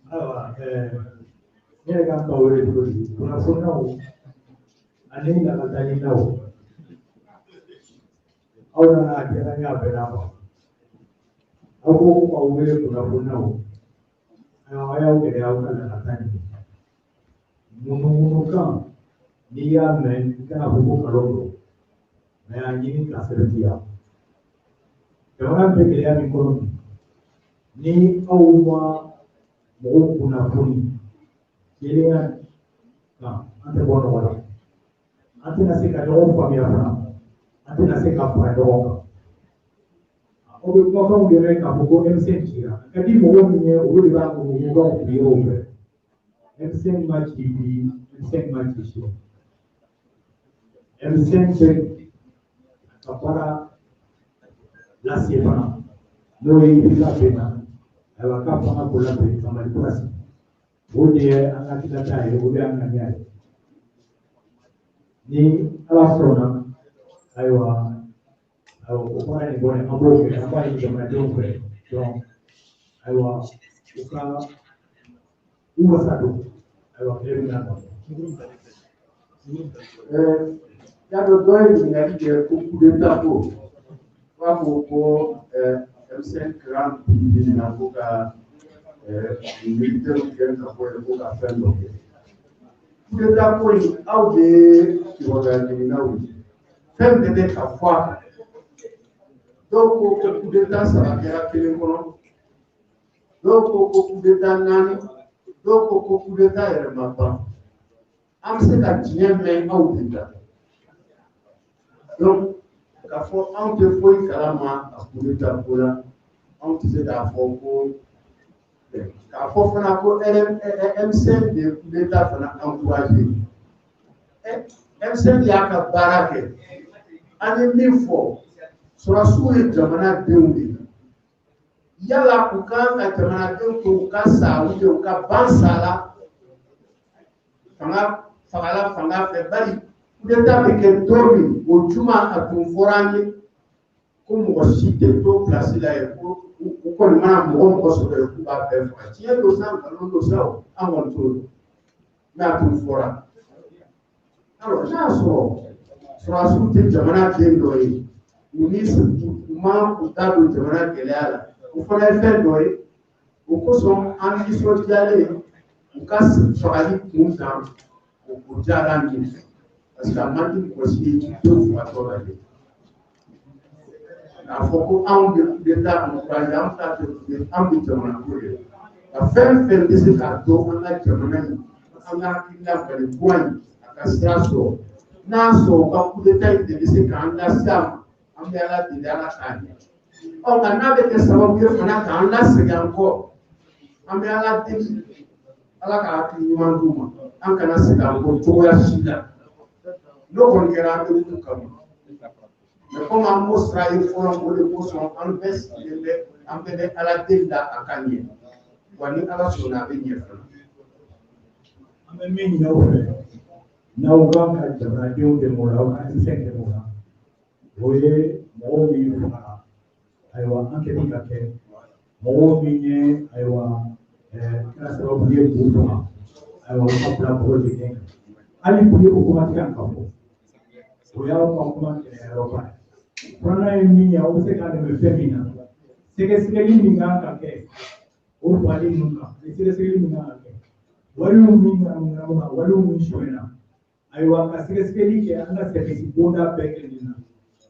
Alors, ne yɛrɛ kan ka wele cogo di kunnafoniyaw ani lakalitaɲinaw aw nana a diyara n y'a bɛɛ n'a ma aw ko k'aw wele kunnafoniyaw aw y'aw gɛlɛya aw ka lakalita ɲini munumunukan n'i y'a mɛn i kana fɔ ko nkalon don mɛ a ɲini ka sɛbɛntiya jamana bɛ gɛlɛya min kɔnɔ bi ni aw ma mɔgɔw kunnafoni jeliya kan an tɛ bɔ nɔgɔ la an tɛna se ka ɲɔgɔn faamuya fana an tɛna se ka fara ɲɔgɔn kan aw bɛ kumakanw dɛmɛ k'a fɔ ko M5 cira a ka di mɔgɔ min ye olu de b'a kumakanw fili o fɛ M5 ma ci bi M5 ma ci sini M5 bɛ ka baara lase fana n'o ye Idrissa bɛ na ayiwa k'a fanga ko labɛn ka Mali kura sigi o de ye an ka tilata ye o de y'an ka ɲɛ ye ni ala sɔnna ayiwa o baara in kɔni an b'o kɛ an b'a ɲini jamanadenw fɛ ayiwa u ka u wasa don ayiwa tile bɛ na y'a dɔn dɔ ye ɲininkali kɛ ko coup d'état ko u b'a fɔ ko M5 kɛra ɲininka ko ka militaires gɛn ka bɔ yen ko ka fɛn dɔ kɛ coup d'état ko in aw de ye kibaruya ɲininaw ye fɛn bɛɛ bɛ ka fɔ a kan dɔw ko ko coup d'état 3 kɛra kelen kɔnɔ dɔw ko ko coup d'état 4 dɔw ko ko coup d'état yɛrɛ ma ban an bɛ se ka diɲɛ mɛn aw de kan donc k'a fɔ anw tɛ foyi kalama a coup d'état ko la anw tɛ se k'a fɔ ko k'a fɔ fana ko M5 de coup d'état fana encouragé M5 y'a ka baara kɛ an ye min fɔ sɔrɔsiw ye jamanadenw de ye yala u kan ka jamanadenw to u ka sa u ka ban sa la fangala fanga fɛ bari coup d'état bɛ kɛ don min o juma a tun fɔra an ye ko mɔgɔ si tɛ to place la yen ko u kɔni mana mɔgɔ sɔrɔ yen k'u b'a bɛɛ faga tiɲɛ don sa nkalon don sa o an kɔni t'o dɔn mɛ a tun fɔra alors n'a sɔrɔ sɔrɔsiw tɛ jamana den dɔ ye u ni u ma u ta don jamana gɛlɛya la o fana ye fɛn dɔ ye o kosɔn an nisɔndiyalen u ka fagali kun kan o diyara an ye parce que a man di mɔgɔ si ye denw fagatɔ la de k'a fɔ ko anw de taa encouragé an t'a fɛ an bɛ jamana ko de la ka fɛn fɛn bɛ se k'a to an ka jamana in an ka hakilina bali bɔ in a ka sira sɔrɔ n'a sɔrɔ ka coup d'état in de bɛ se k'an lase a ma an bɛ ala deli ala k'a ɲɛ nka n'a bɛ kɛ sababu ye fana k'an lasegin an kɔ an bɛ ala deli ala ka hakili ɲuman d'u ma an kana segin an kɔ cogoya si la n'o kɔni kɛra an bɛ kun kama mais comme an b'o sira ye fɔlɔ o de kosɔn an bɛɛ sigilen bɛ an bɛɛ bɛ ala deli la a ka ɲɛ wa ni ala sɔnna a bɛ ɲɛ fana. an bɛ min ɲini aw fɛ n'aw kan ka jamanadenw dɛmɛ o la aw ka M5 dɛmɛ o la o ye mɔgɔw min faga ayiwa an kɛlen ka kɛ mɔgɔw min ye ayiwa kɛra sababu ye k'u faga ayiwa u ka bila mɔgɔw de ɲɛ hali bi o kuma tɛ kan ka fɔ o y'aw ka kuma kɛlɛyɔrɔ ba ye filanan ye min ye aw bɛ se k'a dɛmɛ fɛn min na sɛgɛsɛgɛli min kan ka kɛ o fali ninnu kan ni sɛgɛsɛgɛli min kan ka kɛ wariw min ŋanamuŋanamu wariw min sɔnna ayiwa ka sɛgɛsɛgɛli kɛ an ka service bonda bɛɛ kɛlen na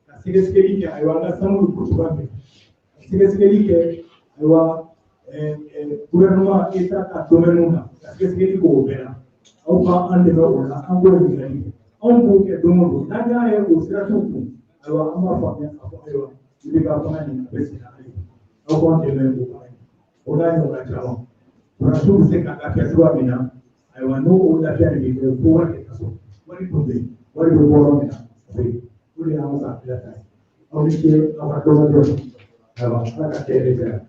ka sɛgɛsɛgɛli kɛ ayiwa an ka sanu ko cogoya fɛ ka sɛgɛsɛgɛli kɛ ayiwa gouvernement état ka domaine na ka sɛgɛsɛgɛli k'o bɛɛ la aw ka an dɛmɛ o la an b'o ɲininkali kɛ anw b'o kɛ don o don n'an y'a ye o sira t'u kun ayiwa an b'a faamuya k'a fɔ ayiwa i bɛ ka fanga nin a bɛ sen hali aw k'an dɛmɛ o kan o n'a ɲɔgɔnna caman sɔrɔsiw bɛ se ka lafiya cogoya min na ayiwa n'o o lafiya de bɛ kɛ fo wari de ka so wari tun bɛ yen wari bɛ bɔ yɔrɔ min na o bɛ yen o de y'anw ka lafiya ye. Omiche Awatomajo. Alors, ça, la terre.